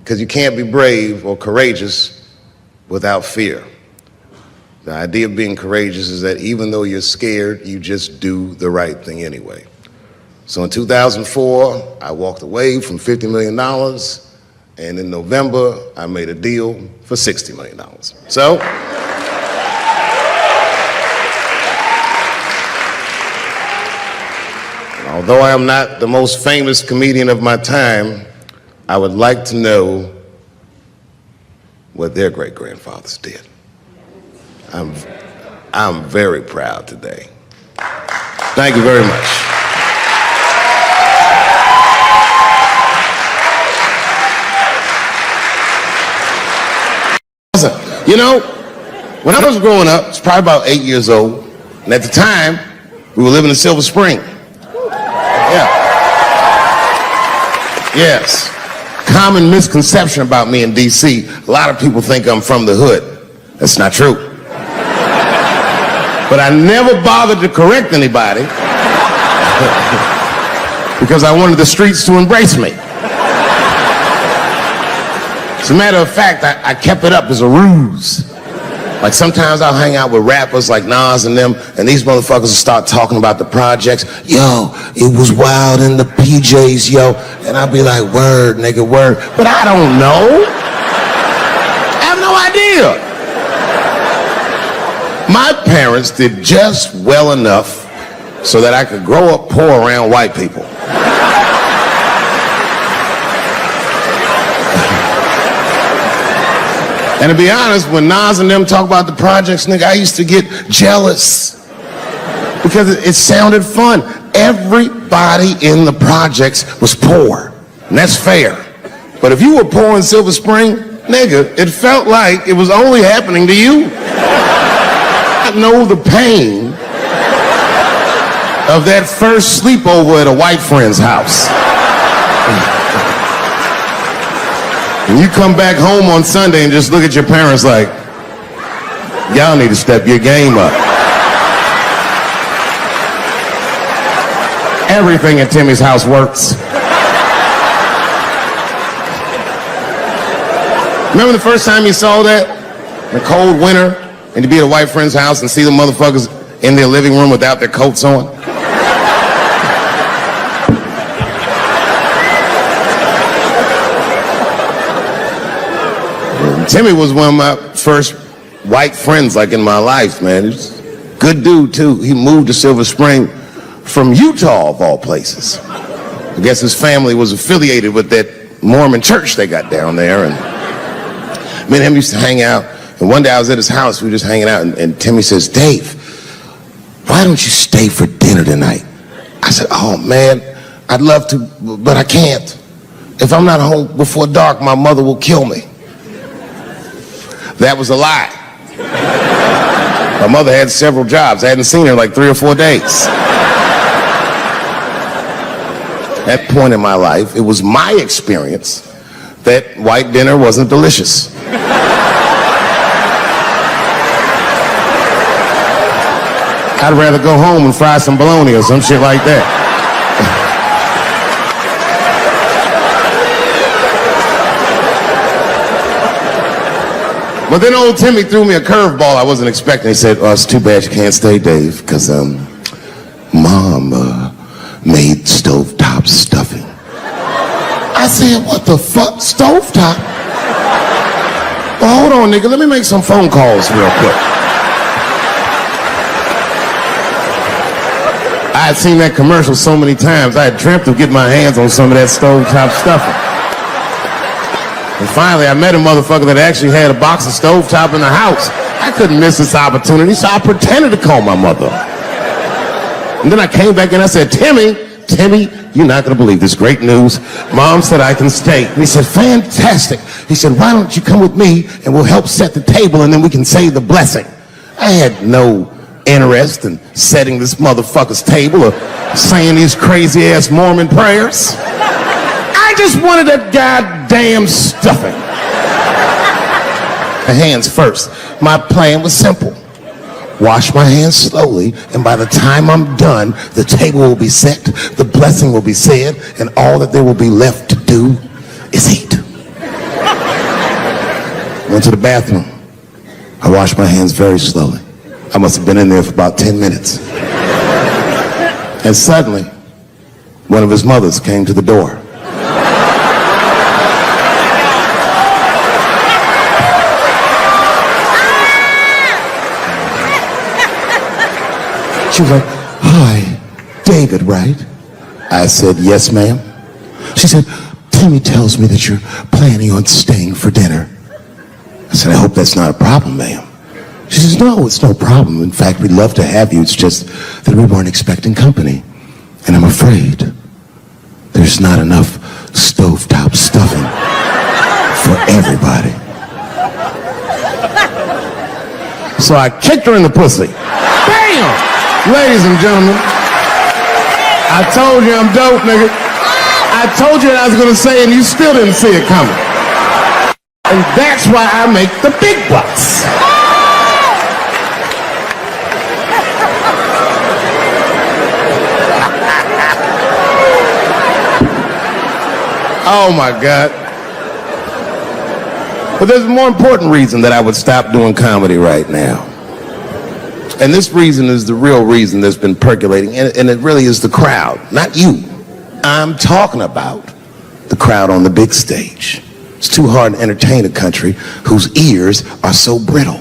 because you can't be brave or courageous without fear. The idea of being courageous is that even though you're scared, you just do the right thing anyway. So in 2004, I walked away from $50 million, and in November, I made a deal for $60 million. So, although I am not the most famous comedian of my time, I would like to know what their great-grandfathers did. I'm very proud today. Thank you very much. You know, when I was growing up, I was probably about 8 years old, and at the time, we were living in Silver Spring. Yeah. Yes. Common misconception about me in D.C. A lot of people think I'm from the hood. That's not true. But I never bothered to correct anybody because I wanted the streets to embrace me. As a matter of fact, I kept it up as a ruse. Like sometimes I'll hang out with rappers like Nas and them, and these motherfuckers will start talking about the projects. Yo, it was wild in the PJs, yo. And I'll be like, word, nigga, word. But I don't know. I have no idea. My parents did just well enough so that I could grow up poor around white people. And to be honest, when Nas and them talk about the projects, nigga, I used to get jealous because it sounded fun. Everybody in the projects was poor, and that's fair. But if you were poor in Silver Spring, nigga, it felt like it was only happening to you. I know the pain of that first sleepover at a white friend's house. And you come back home on Sunday and just look at your parents like, y'all need to step your game up. Everything in Timmy's house works. Remember the first time you saw that? In the cold winter, and to be at a white friend's house and see the motherfuckers in their living room without their coats on? Timmy was one of my first white friends, like, in my life, man. He's a good dude, too. He moved to Silver Spring from Utah, of all places. I guess his family was affiliated with that Mormon church they got down there, and me and him used to hang out. And one day I was at his house, we were just hanging out, and Timmy says, Dave, why don't you stay for dinner tonight? I said, oh, man, I'd love to, but I can't. If I'm not home before dark, my mother will kill me. That was a lie. My mother had several jobs. I hadn't seen her in like 3 or 4 days. At that point in my life, it was my experience that white dinner wasn't delicious. I'd rather go home and fry some bologna or some shit like that. But then old Timmy threw me a curveball I wasn't expecting. He said, oh, it's too bad you can't stay, Dave, because Mom made stovetop stuffing. I said, what the fuck, stovetop? Well, hold on, nigga, let me make some phone calls real quick. I had seen that commercial so many times, I had dreamt of getting my hands on some of that stovetop stuffing. And finally, I met a motherfucker that actually had a box of stovetop in the house. I couldn't miss this opportunity, so I pretended to call my mother. And then I came back and I said, Timmy, you're not gonna believe this great news. Mom said I can stay. And he said, fantastic. He said, why don't you come with me and we'll help set the table and then we can say the blessing. I had no interest in setting this motherfucker's table or saying these crazy ass Mormon prayers. I just wanted that goddamn stuffing. My hands first. My plan was simple. Wash my hands slowly, and by the time I'm done, the table will be set, the blessing will be said, and all that there will be left to do is eat. Went to the bathroom. I washed my hands very slowly. I must have been in there for about 10 minutes. And suddenly, one of his mothers came to the door. She was like, hi, David, right? I said, yes, ma'am. She said, Timmy tells me that you're planning on staying for dinner. I said, I hope that's not a problem, ma'am. She says, no, it's no problem. In fact, we'd love to have you. It's just that we weren't expecting company. And I'm afraid there's not enough stovetop stuffing for everybody. So I kicked her in the pussy. Bam! Ladies and gentlemen, I told you I'm dope, nigga. I told you what I was gonna say and you still didn't see it coming. And that's why I make the big bucks. Oh my God. But there's a more important reason that I would stop doing comedy right now. And this reason is the real reason that's been percolating, and it really is the crowd, not you. I'm talking about the crowd on the big stage. It's too hard to entertain a country whose ears are so brittle.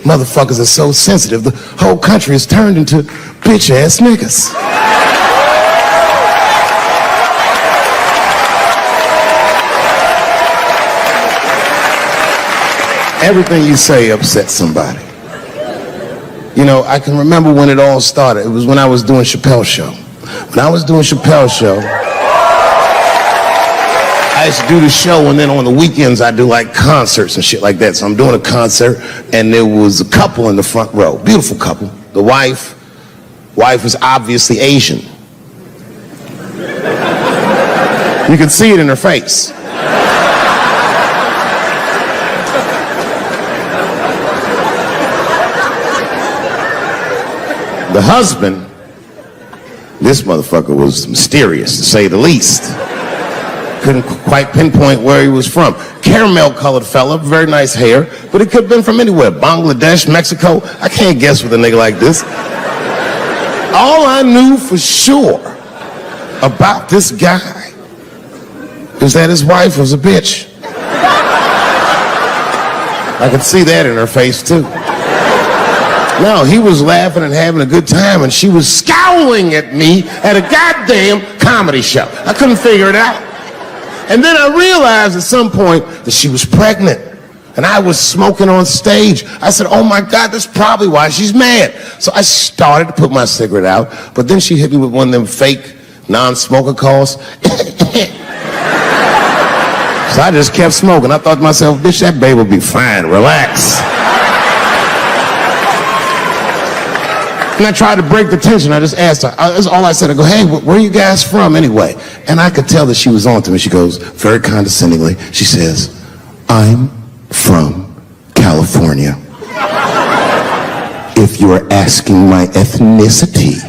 Motherfuckers are so sensitive, the whole country has turned into bitch-ass niggas. Everything you say upsets somebody. You know, I can remember when it all started. It was when I was doing Chappelle show. When I was doing Chappelle show, I used to do the show, and then on the weekends I do like concerts and shit like that. So I'm doing a concert, and there was a couple in the front row, beautiful couple. The wife was obviously Asian. You could see it in her face. The husband, this motherfucker was mysterious, to say the least. Couldn't quite pinpoint where he was from. Caramel-colored fella, very nice hair, but it could have been from anywhere. Bangladesh, Mexico. I can't guess with a nigga like this. All I knew for sure about this guy is that his wife was a bitch. I could see that in her face, too. No, he was laughing and having a good time, and she was scowling at me at a goddamn comedy show. I couldn't figure it out. And then I realized at some point that she was pregnant, and I was smoking on stage. I said, oh my God, that's probably why she's mad. So I started to put my cigarette out, but then she hit me with one of them fake non-smoker calls. So I just kept smoking. I thought to myself, bitch, that baby will be fine, relax. And I tried to break the tension. I just asked her. That's all I said. I go, hey, where are you guys from anyway? And I could tell that she was on to me. She goes, very condescendingly, she says, I'm from California. If you're asking my ethnicity,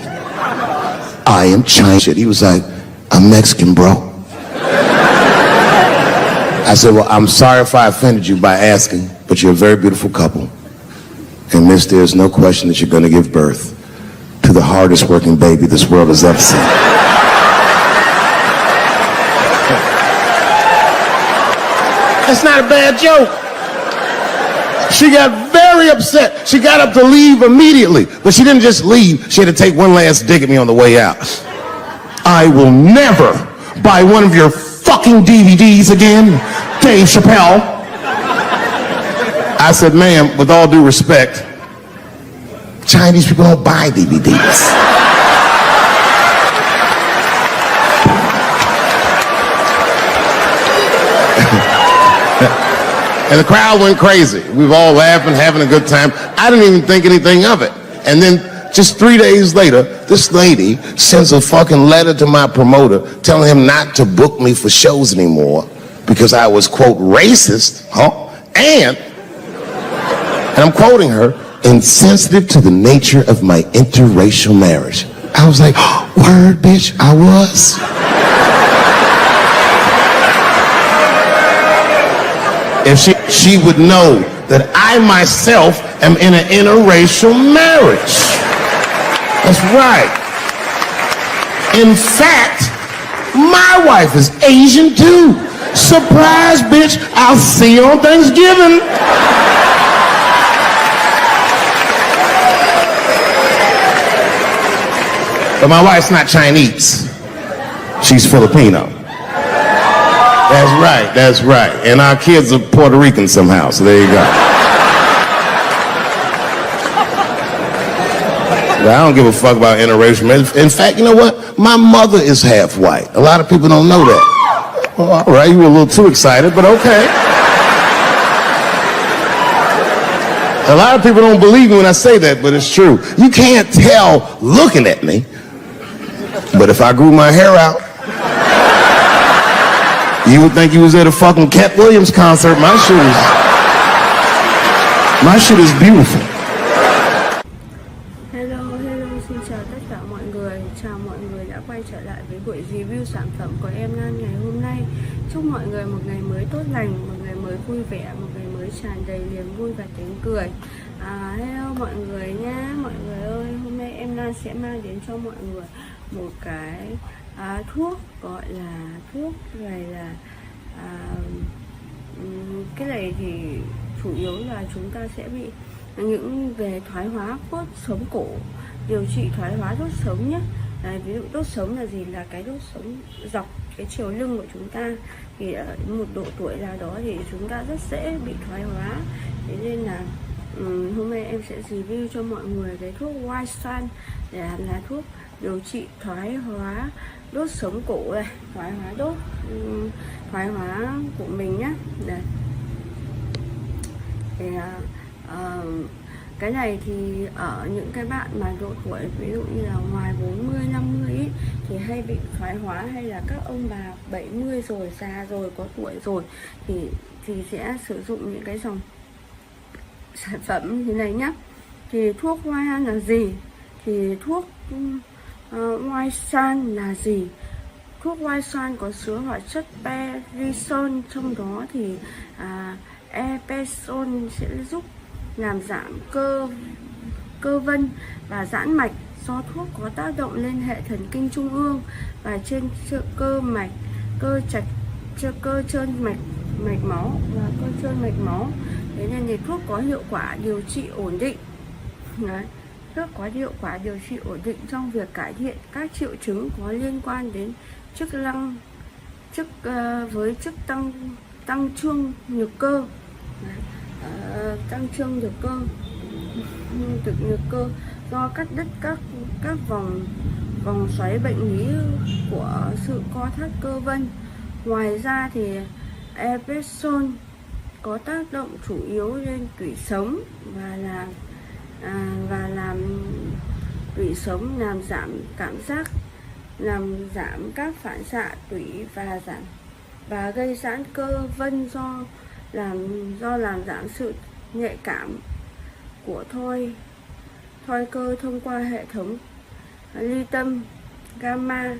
I am Chinese. He was like, I'm Mexican, bro. I said, well, I'm sorry if I offended you by asking, but you're a very beautiful couple. And miss, there's no question that you're going to give birth to the hardest working baby this world has ever seen. That's not a bad joke. She got very upset. She got up to leave immediately, but she didn't just leave. She had to take one last dig at me on the way out. I will never buy one of your fucking DVDs again, Dave Chappelle. I said, ma'am, with all due respect, Chinese people don't buy DVDs. And the crowd went crazy. We were all laughing, having a good time. I didn't even think anything of it. And then just 3 days later, this lady sends a fucking letter to my promoter telling him not to book me for shows anymore because I was, quote, racist, and I'm quoting her, insensitive to the nature of my interracial marriage. I was like, oh, word, bitch, I was. If she would know that I myself am in an interracial marriage. That's right. In fact, my wife is Asian too. Surprise, bitch, I'll see you on Thanksgiving. But my wife's not Chinese. She's Filipino. That's right. And our kids are Puerto Rican somehow, so there you go. But I don't give a fuck about interracial marriage. In fact, you know what? My mother is half white. A lot of people don't know that. Well, all right, you were a little too excited, but okay. A lot of people don't believe me when I say that, but it's true. You can't tell looking at me, but if I grew my hair out, you would think you was at a fucking Cat Williams concert. My shit is beautiful. Hello, xin chào tất cả mọi người. Chào mọi người đã quay trở lại với buổi review sản phẩm của em Lan ngày hôm nay. Chúc mọi người một ngày mới tốt lành, một ngày mới vui vẻ, một ngày mới tràn đầy niềm vui và tiếng cười. Hello mọi người nhé. Mọi người ơi, hôm nay em Lan sẽ mang đến cho mọi người một cái thuốc, gọi là thuốc này là cái này thì chủ yếu là chúng ta sẽ bị những về thoái hóa đốt sống cổ, điều trị thoái hóa đốt sống nhé. Ví dụ đốt sống là gì? Là cái đốt sống dọc cái chiều lưng của chúng ta, thì ở một độ tuổi nào đó thì chúng ta rất dễ bị thoái hóa. Thế nên là hôm nay em sẽ review cho mọi người cái thuốc White Sun để là thuốc điều trị thoái hóa đốt sống cổ này, thoái hóa của mình nhé. Đây. Thì, cái này thì ở những cái bạn mà độ tuổi ví dụ như là ngoài 40, 50 ý, thì hay bị thoái hóa, hay là các ông bà 70 rồi, già rồi, có tuổi rồi thì sẽ sử dụng những cái dòng sản phẩm như thế này nhá. Thì thuốc White Sun là gì? Thì thuốc Oisan là gì? Thuốc Oisan có chứa hoạt chất perisol, trong đó thì epesol sẽ giúp làm giảm cơ vân và giãn mạch. Do thuốc có tác động lên hệ thần kinh trung ương và trên cơ mạch, cơ trơn mạch máu và cơ trơn mạch máu. Thế nên thì thuốc có hiệu quả điều trị ổn định. Đấy. Thuốc có hiệu quả điều trị ổn định trong việc cải thiện các triệu chứng có liên quan đến chức năng với chức tăng trương nhược cơ. Tăng trương nhược cơ do cắt đứt các vòng xoáy bệnh lý của sự co thắt cơ vân. Ngoài ra thì epesol có tác động chủ yếu lên tủy sống và làm tủy sống, làm giảm cảm giác, làm giảm các phản xạ tủy và gây giãn cơ vân do làm giảm sự nhạy cảm của thoi cơ thông qua hệ thống ly tâm gamma.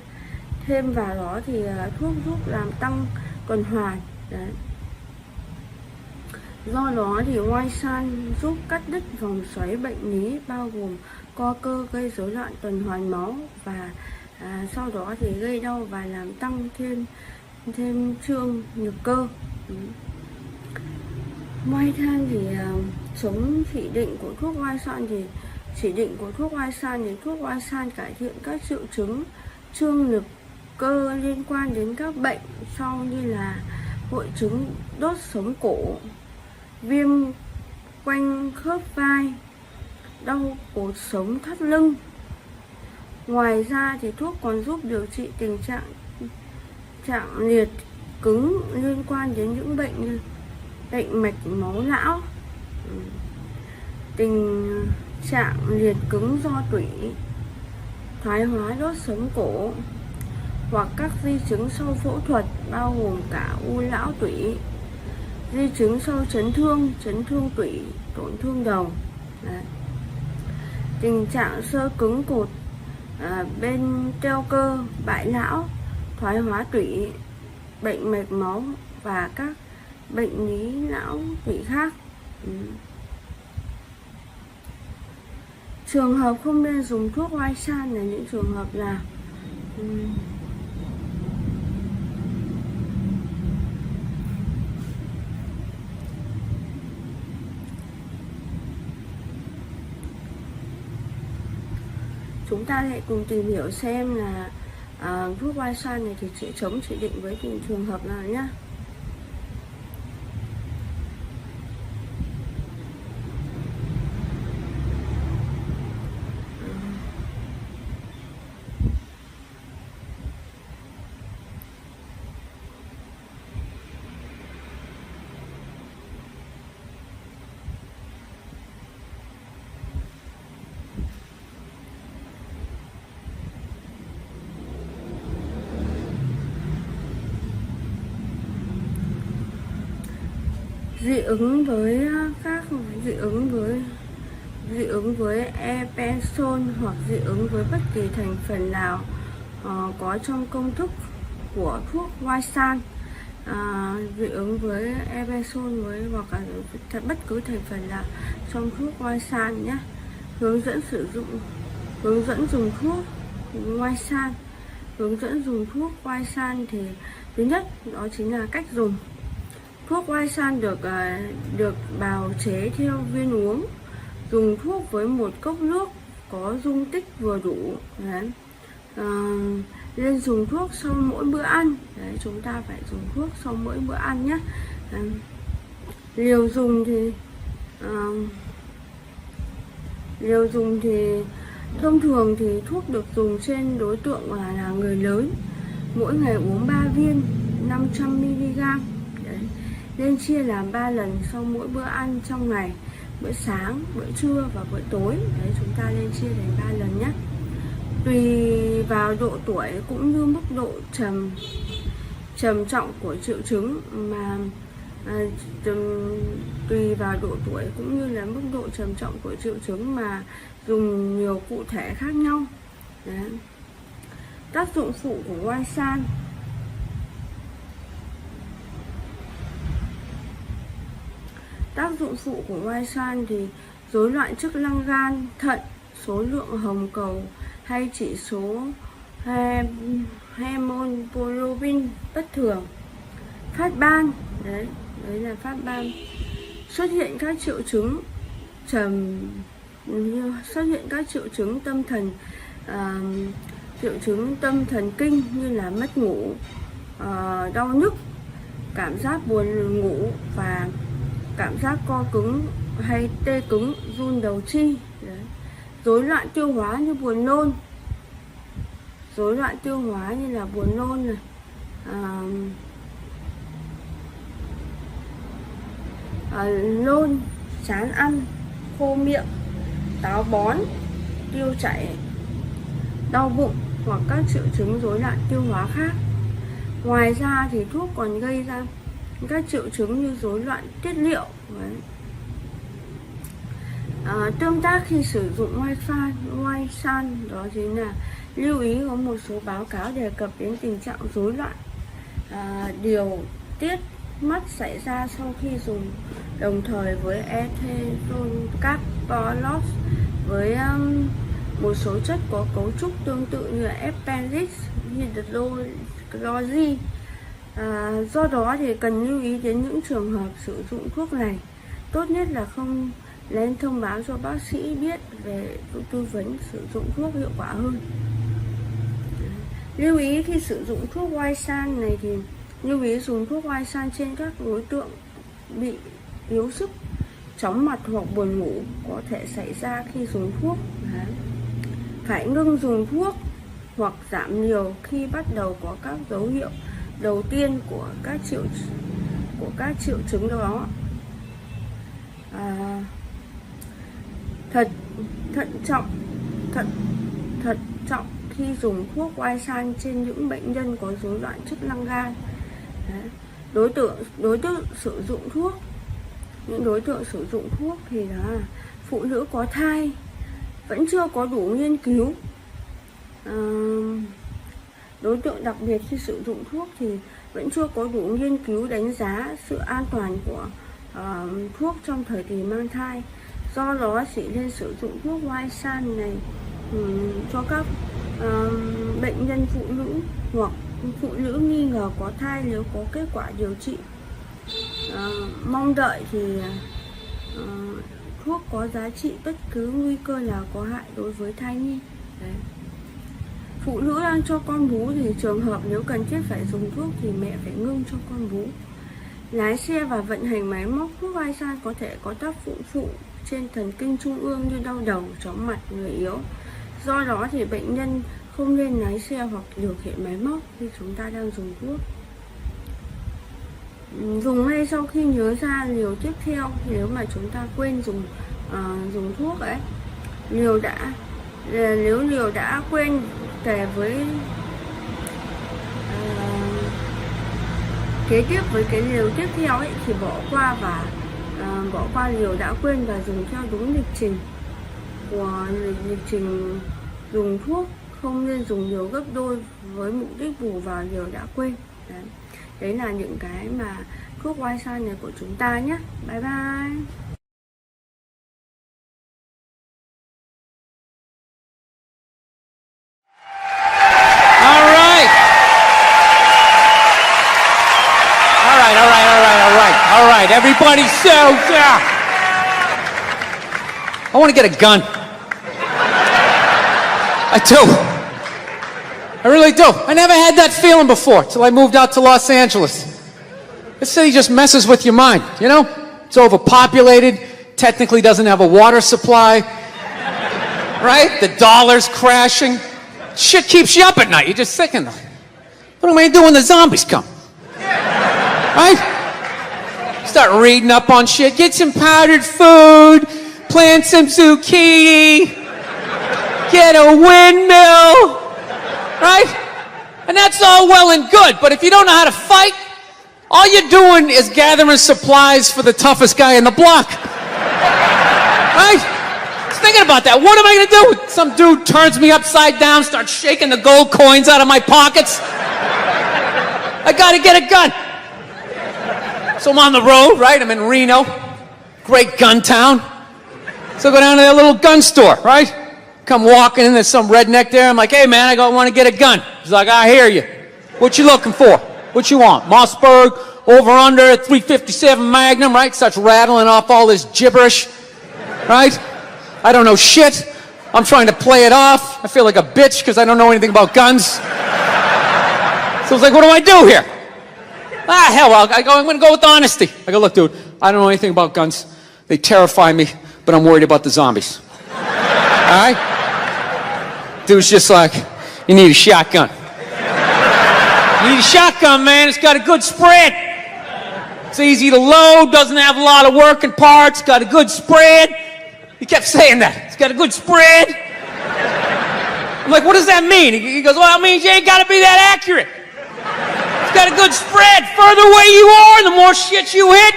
Thêm vào đó thì thuốc giúp làm tăng tuần hoàn. Đấy. Do đó thì Oisan giúp cắt đứt vòng xoáy bệnh lý bao gồm co cơ, gây rối loạn tuần hoàn máu và sau đó thì gây đau và làm tăng thêm trương nhược cơ. Ngoài ra thì chống chỉ định của thuốc Oisan thì thuốc Oisan cải thiện các triệu chứng trương nhược cơ liên quan đến các bệnh sau như là hội chứng đốt sống cổ, viêm quanh khớp vai, đau cột sống thắt lưng. Ngoài ra thì thuốc còn giúp điều trị tình trạng liệt cứng liên quan đến những bệnh mạch máu não, tình trạng liệt cứng do tủy, thoái hóa đốt sống cổ hoặc các di chứng sau phẫu thuật bao gồm cả u não tủy, di chứng sau chấn thương tủy, tổn thương đầu. Đấy. Tình trạng xơ cứng cột bên teo cơ, bại não, thoái hóa tủy, bệnh mạch máu và các bệnh lý não tủy khác. Trường hợp không nên dùng thuốc Oisan là những trường hợp là chúng ta lại cùng tìm hiểu xem là thuốc Oisan này thì sẽ chống chỉ định với từng trường hợp nào nhé. Dị ứng với epesol hoặc dị ứng với bất kỳ thành phần nào có trong công thức của thuốc Oisan. Dị ứng với epesol hoặc là bất cứ thành phần nào trong thuốc Oisan nhé. Hướng dẫn dùng thuốc Oisan. Hướng dẫn dùng thuốc Oisan thì thứ nhất đó chính là cách dùng. Thuốc Oisan được bào chế theo viên uống. Dùng thuốc với một cốc nước có dung tích vừa đủ. Đấy. Nên dùng thuốc sau mỗi bữa ăn. Đấy, chúng ta phải dùng thuốc sau mỗi bữa ăn nhé. Liều dùng thì thông thường thì thuốc được dùng trên đối tượng là người lớn. Mỗi ngày uống 3 viên 500mg. Nên chia làm 3 lần sau mỗi bữa ăn trong ngày, bữa sáng, bữa trưa và bữa tối. Đấy, chúng ta nên chia thành 3 lần nhé. Tùy vào độ tuổi cũng như mức độ trầm trọng của triệu chứng mà Tùy vào độ tuổi cũng như là mức độ trầm trọng của triệu chứng mà dùng nhiều cụ thể khác nhau. Đấy. Tác dụng phụ của White San. Tác dụng phụ của White San thì rối loạn chức năng gan, thận, số lượng hồng cầu hay chỉ số hemoglobin bất thường, phát ban, đấy là phát ban, xuất hiện các triệu chứng triệu chứng tâm thần kinh như là mất ngủ, đau nhức, cảm giác buồn ngủ và cảm giác co cứng hay tê cứng, run đầu chi. Rối loạn tiêu hóa như buồn nôn, rối loạn tiêu hóa như là buồn nôn này, nôn, chán ăn, khô miệng, táo bón, tiêu chảy, đau bụng hoặc các triệu chứng rối loạn tiêu hóa khác. Ngoài ra thì thuốc còn gây ra các triệu chứng như rối loạn tiết niệu. Tương tác khi sử dụng White San đó chính là lưu ý có một số báo cáo đề cập đến tình trạng rối loạn điều tiết mắt xảy ra sau khi dùng đồng thời với ethanol capsulos với một số chất có cấu trúc tương tự như appendix hydroxy. Do đó thì cần lưu ý đến những trường hợp sử dụng thuốc này. Tốt nhất là không nên thông báo cho bác sĩ biết về tư vấn sử dụng thuốc hiệu quả hơn. Lưu ý khi sử dụng thuốc White San này thì lưu ý dùng thuốc White San trên các đối tượng bị yếu sức, chóng mặt hoặc buồn ngủ có thể xảy ra khi dùng thuốc. Phải ngưng dùng thuốc hoặc giảm liều khi bắt đầu có các dấu hiệu đầu tiên của các triệu chứng đó. Thận trọng khi dùng thuốc White San trên những bệnh nhân có rối loạn chức năng gan. Đối tượng sử dụng thuốc, những đối tượng sử dụng thuốc thì là phụ nữ có thai, vẫn chưa có đủ nghiên cứu. Đối tượng đặc biệt khi sử dụng thuốc thì vẫn chưa có đủ nghiên cứu đánh giá sự an toàn của thuốc trong thời kỳ mang thai. Do đó chỉ nên sử dụng thuốc White San này cho các bệnh nhân phụ nữ hoặc phụ nữ nghi ngờ có thai nếu có kết quả điều trị. Mong đợi thì thuốc có giá trị bất cứ nguy cơ nào có hại đối với thai nhi. Đấy. Phụ nữ đang cho con bú thì trường hợp nếu cần thiết phải dùng thuốc thì mẹ phải ngưng cho con bú. Lái xe và vận hành máy móc, thuốc White San có thể có tác dụng phụ trên thần kinh trung ương như đau đầu, chóng mặt, người yếu. Do đó thì bệnh nhân không nên lái xe hoặc điều khiển máy móc khi chúng ta đang dùng thuốc. Dùng ngay sau khi nhớ ra liều tiếp theo, nếu mà chúng ta quên dùng thuốc ấy, nếu liều đã quên kể với kế tiếp với cái liều tiếp theo ấy thì bỏ qua liều đã quên và dùng theo đúng lịch trình dùng thuốc, không nên dùng liều gấp đôi với mục đích bù vào liều đã quên. Đấy là những cái mà thuốc White San này của chúng ta nhé. Bye bye. All right, everybody, so, I want to get a gun. I do. I really do. I never had that feeling before till I moved out to Los Angeles. This city just messes with your mind, you know? It's overpopulated, technically doesn't have a water supply, right? The dollar's crashing. Shit keeps you up at night. You're just thinking, what am I going to do when the zombies come? Right? Start reading up on shit, get some powdered food, plant some zucchini, get a windmill, right? And that's all well and good, but if you don't know how to fight, All you're doing is gathering supplies for the toughest guy in the block. Right? Just thinking about that. What am I going to do? Some dude turns me upside down, starts shaking the gold coins out of my pockets. I got to get a gun. So I'm on the road, right? I'm in Reno. Great gun town. So I go down to that little gun store, right? Come walking in, there's some redneck there. I'm like, hey man, I want to get a gun. He's like, I hear you. What you looking for? What you want? Mossberg, over under, 357 Magnum, right? Starts rattling off all this gibberish, right? I don't know shit. I'm trying to play it off. I feel like a bitch because I don't know anything about guns. So I was like, what do I do here? Ah, hell, I'm going to go with honesty. I go, look, dude, I don't know anything about guns. They terrify me, but I'm worried about the zombies. All right? Dude's just like, you need a shotgun. You need a shotgun, man. It's got a good spread. It's easy to load, doesn't have a lot of working parts, got a good spread. He kept saying that. It's got a good spread. I'm like, what does that mean? He goes, well, it means you ain't got to be that accurate. It's got a good spread. Further away you are, the more shit you hit.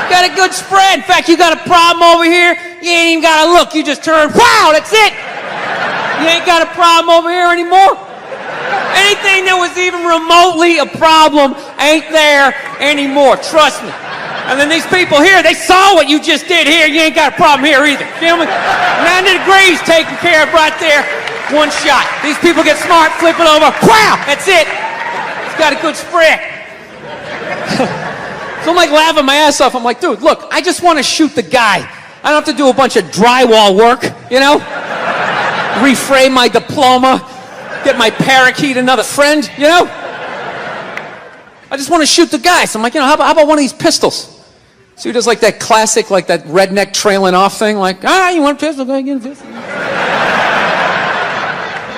It's got a good spread. In fact, you got a problem over here, you ain't even got to look. You just turn, wow, that's it. You ain't got a problem over here anymore. Anything that was even remotely a problem ain't there anymore. Trust me. And then these people here, they saw what you just did here. You ain't got a problem here either. Feel me? 90 degrees taken care of right there. One shot. These people get smart, flip it over. Wow! That's it. It's got a good spread. So I'm like laughing my ass off. I'm like, dude, look, I just want to shoot the guy. I don't have to do a bunch of drywall work, you know? Reframe my diploma. Get my parakeet another friend, you know? I just want to shoot the guy. So I'm like, you know, how about one of these pistols? So he does like that classic, like that redneck trailing off thing, like, you want a pistol? Go ahead, get a pistol.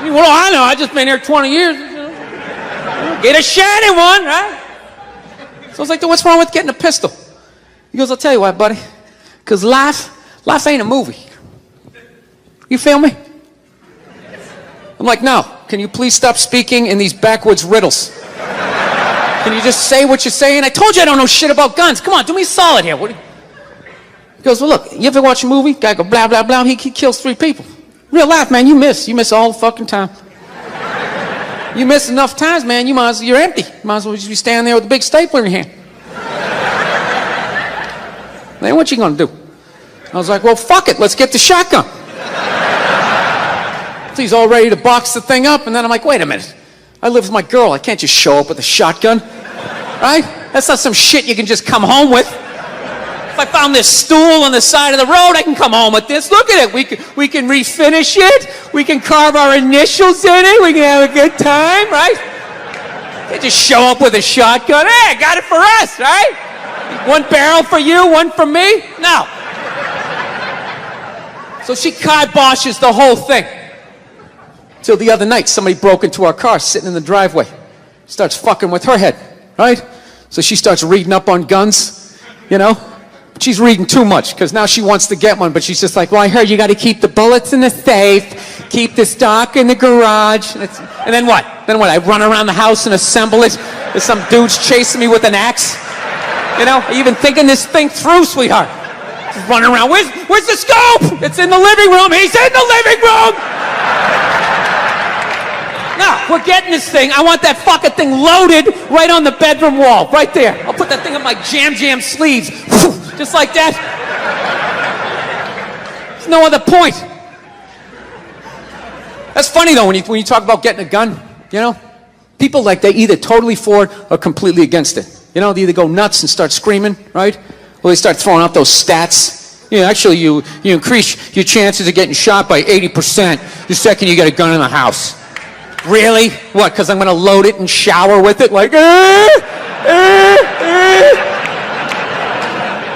Well, I know, I've just been here 20 years. You know. Get a shiny one, right? So I was like, what's wrong with getting a pistol? He goes, I'll tell you what, buddy, because life ain't a movie. You feel me? I'm like, no, can you please stop speaking in these backwoods riddles? Can you just say what you're saying? I told you I don't know shit about guns. Come on, do me a solid here. He goes, well, look, you ever watch a movie? Guy go, blah, blah, blah. He kills 3 people. Real life, man, you miss. You miss all the fucking time. You miss enough times, man, you're empty. You might as well just be standing there with a big stapler in your hand. Then what you gonna do? I was like, well, fuck it. Let's get the shotgun. So he's all ready to box the thing up, and then I'm like, wait a minute. I live with my girl. I can't just show up with a shotgun, right? That's not some shit you can just come home with. If I found this stool on the side of the road, I can come home with this. Look at it. We can refinish it. We can carve our initials in it. We can have a good time, right? You can't just show up with a shotgun. Hey, I got it for us, right? One barrel for you, one for me? No. So she kiboshes the whole thing. Till the other night, somebody broke into our car sitting in the driveway. Starts fucking with her head, right? So she starts reading up on guns, you know? She's reading too much, because now she wants to get one, but she's just like, well, I heard you got to keep the bullets in the safe, keep the stock in the garage. And then what? I run around the house and assemble it. There's some dudes chasing me with an axe. You know, even thinking this thing through, sweetheart. Just running around. Where's the scope? It's in the living room. He's in the living room. No, we're getting this thing. I want that fucking thing loaded right on the bedroom wall, right there. I'll put that thing on my jam sleeves, just like that. There's no other point. That's funny though when you talk about getting a gun. You know, people like they either totally for it or completely against it. You know, they either go nuts and start screaming, right? Or they start throwing out those stats. Yeah, actually, you increase your chances of getting shot by 80% the second you get a gun in the house. Really? What, because I'm going to load it and shower with it? Like,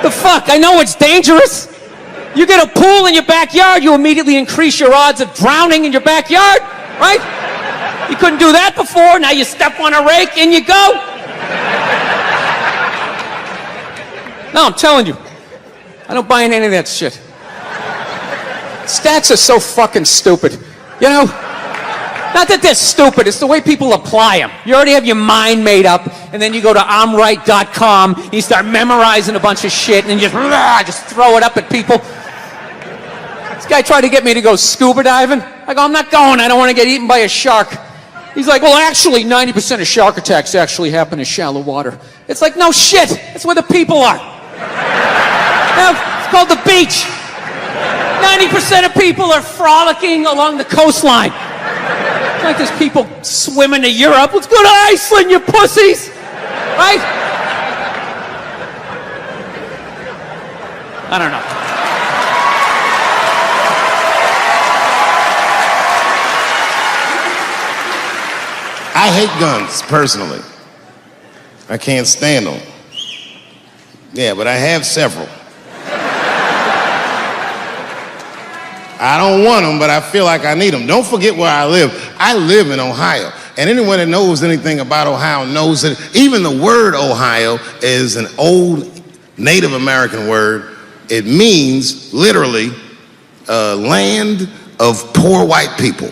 The fuck? I know it's dangerous. You get a pool in your backyard, you immediately increase your odds of drowning in your backyard, right? You couldn't do that before, now you step on a rake, in you go. No, I'm telling you, I don't buy into any of that shit. Stats are so fucking stupid, you know? Not that they're stupid, it's the way people apply them. You already have your mind made up, and then you go to I'mRight.com, and you start memorizing a bunch of shit, and then you just throw it up at people. This guy tried to get me to go scuba diving. I go, I'm not going, I don't want to get eaten by a shark. He's like, well, actually, 90% of shark attacks actually happen in shallow water. It's like, no shit, that's where the people are. It's called the beach. 90% of people are frolicking along the coastline. It's like there's people swimming to Europe. Let's go to Iceland, you pussies! Right? I don't know. I hate guns, personally. I can't stand them. Yeah, but I have several. I don't want them, but I feel like I need them. Don't forget where I live. I live in Ohio. And anyone that knows anything about Ohio knows that even the word Ohio is an old Native American word. It means, literally, land of poor white people.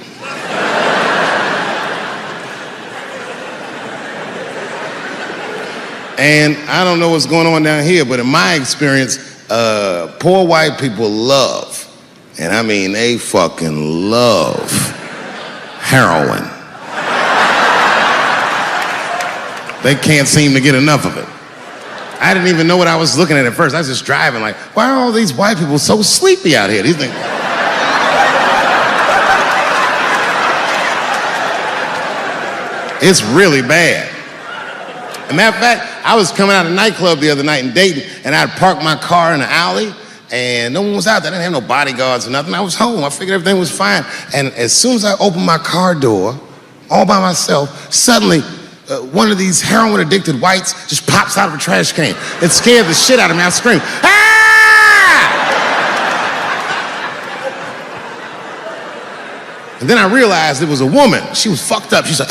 And I don't know what's going on down here, but in my experience, poor white people love, and I mean they fucking love, heroin. They can't seem to get enough of it. I didn't even know what I was looking at first. I was just driving like, why are all these white people so sleepy out here? These things. It's really bad. As a matter of fact, I was coming out of a nightclub the other night in Dayton, and I had parked my car in the alley, and no one was out there. I didn't have no bodyguards or nothing. I was home. I figured everything was fine. And as soon as I opened my car door, all by myself, suddenly one of these heroin-addicted whites just pops out of a trash can. It scared the shit out of me. I screamed, "Ah!" And then I realized it was a woman. She was fucked up. She's like,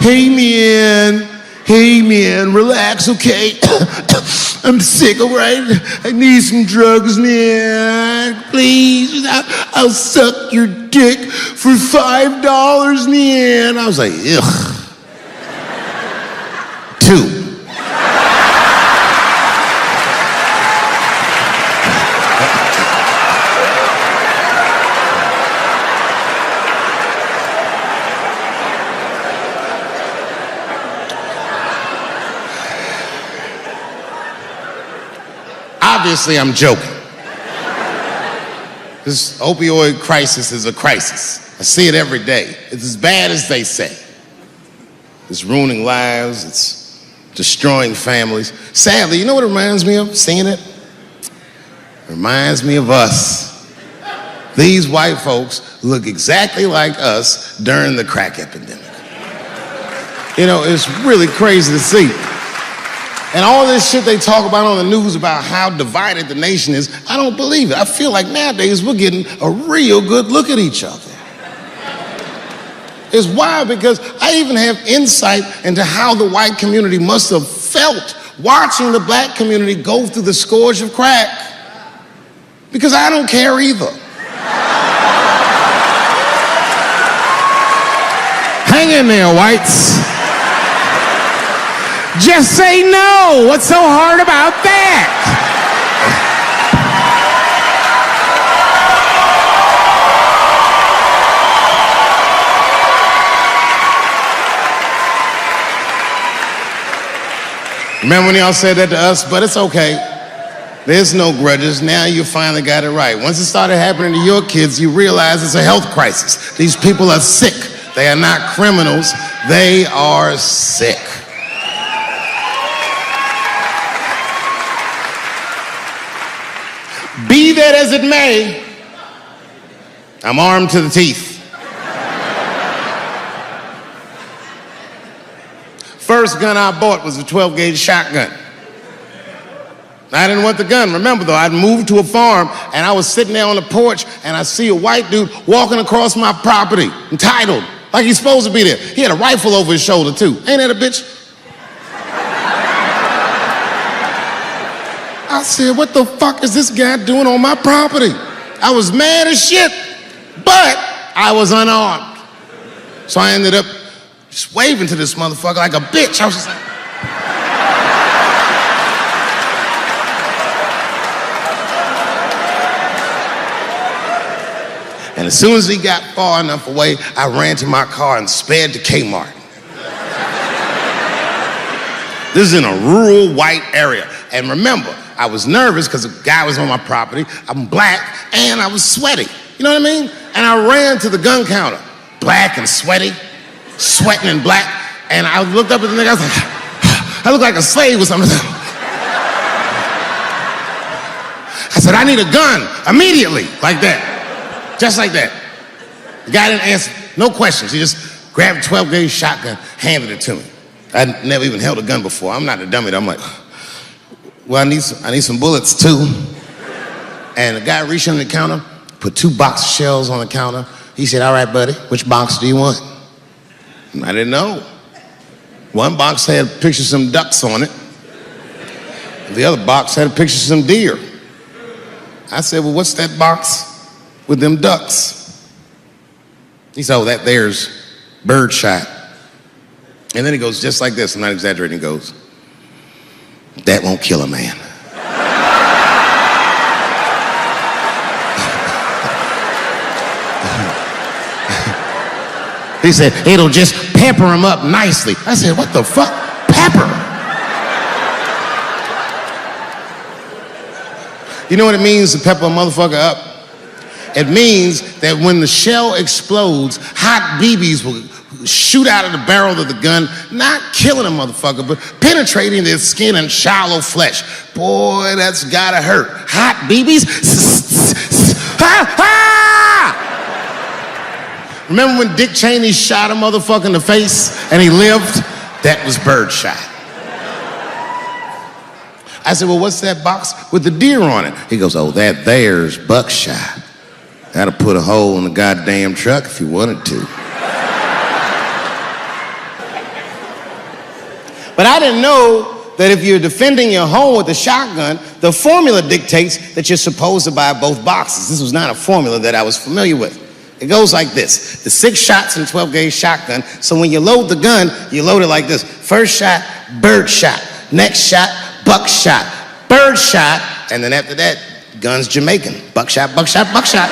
"Hey, man, relax, okay? I'm sick, all right? I need some drugs, man. Please, I'll suck your dick for $5, man." I was like, ugh. 2. Obviously, I'm joking. This opioid crisis is a crisis. I see it every day. It's as bad as they say. It's ruining lives. It's destroying families. Sadly, you know what it reminds me of, seeing it? It reminds me of us. These white folks look exactly like us during the crack epidemic. You know, it's really crazy to see. And all this shit they talk about on the news about how divided the nation is, I don't believe it. I feel like nowadays we're getting a real good look at each other. It's wild because I even have insight into how the white community must have felt watching the black community go through the scourge of crack. Because I don't care either. Hang in there, whites. Just say no. What's so hard about that? Remember when y'all said that to us? But it's okay. There's no grudges. Now you finally got it right. Once it started happening to your kids, you realize it's a health crisis. These people are sick. They are not criminals. They are sick. Be that as it may, I'm armed to the teeth. First gun I bought was a 12-gauge shotgun. I didn't want the gun. Remember, though, I'd moved to a farm, and I was sitting there on the porch, and I see a white dude walking across my property, entitled, like he's supposed to be there. He had a rifle over his shoulder, too. Ain't that a bitch? I said, what the fuck is this guy doing on my property? I was mad as shit, but I was unarmed. So I ended up just waving to this motherfucker like a bitch. I was just like, and as soon as he got far enough away, I ran to my car and sped to Kmart. This is in a rural white area. And remember, I was nervous because the guy was on my property. I'm black and I was sweaty. You know what I mean? And I ran to the gun counter, black and sweaty, sweating and black. And I looked up at the nigga, I was like, I look like a slave or something. I said, I need a gun immediately, like that. Just like that. The guy didn't answer, no questions. He just grabbed a 12-gauge shotgun, handed it to me. I'd never even held a gun before. I'm not a dummy. I'm like, well, I need some bullets too. And the guy reached under the counter, put 2 box shells on the counter. He said, all right, buddy, which box do you want? And I didn't know. One box had a picture of some ducks on it. The other box had a picture of some deer. I said, well, what's that box with them ducks? He said, oh, that there's birdshot. And then he goes just like this, I'm not exaggerating, he goes, that won't kill a man. He said, it'll just pepper him up nicely. I said, what the fuck? Pepper? You know what it means to pepper a motherfucker up? It means that when the shell explodes, hot BBs will shoot out of the barrel of the gun, not killing a motherfucker, but penetrating their skin and shallow flesh. Boy, that's gotta hurt. Hot BBs? Ha ha! Remember when Dick Cheney shot a motherfucker in the face and he lived? That was birdshot. I said, well, what's that box with the deer on it? He goes, oh, that there's buckshot. That'll put a hole in the goddamn truck if you wanted to. But I didn't know that if you're defending your home with a shotgun, the formula dictates that you're supposed to buy both boxes. This was not a formula that I was familiar with. It goes like this. The 6 shots in a 12-gauge shotgun, so when you load the gun, you load it like this. First shot, bird shot. Next shot, buckshot. Bird shot, and then after that, gun's Jamaican. Buckshot, buckshot, buckshot.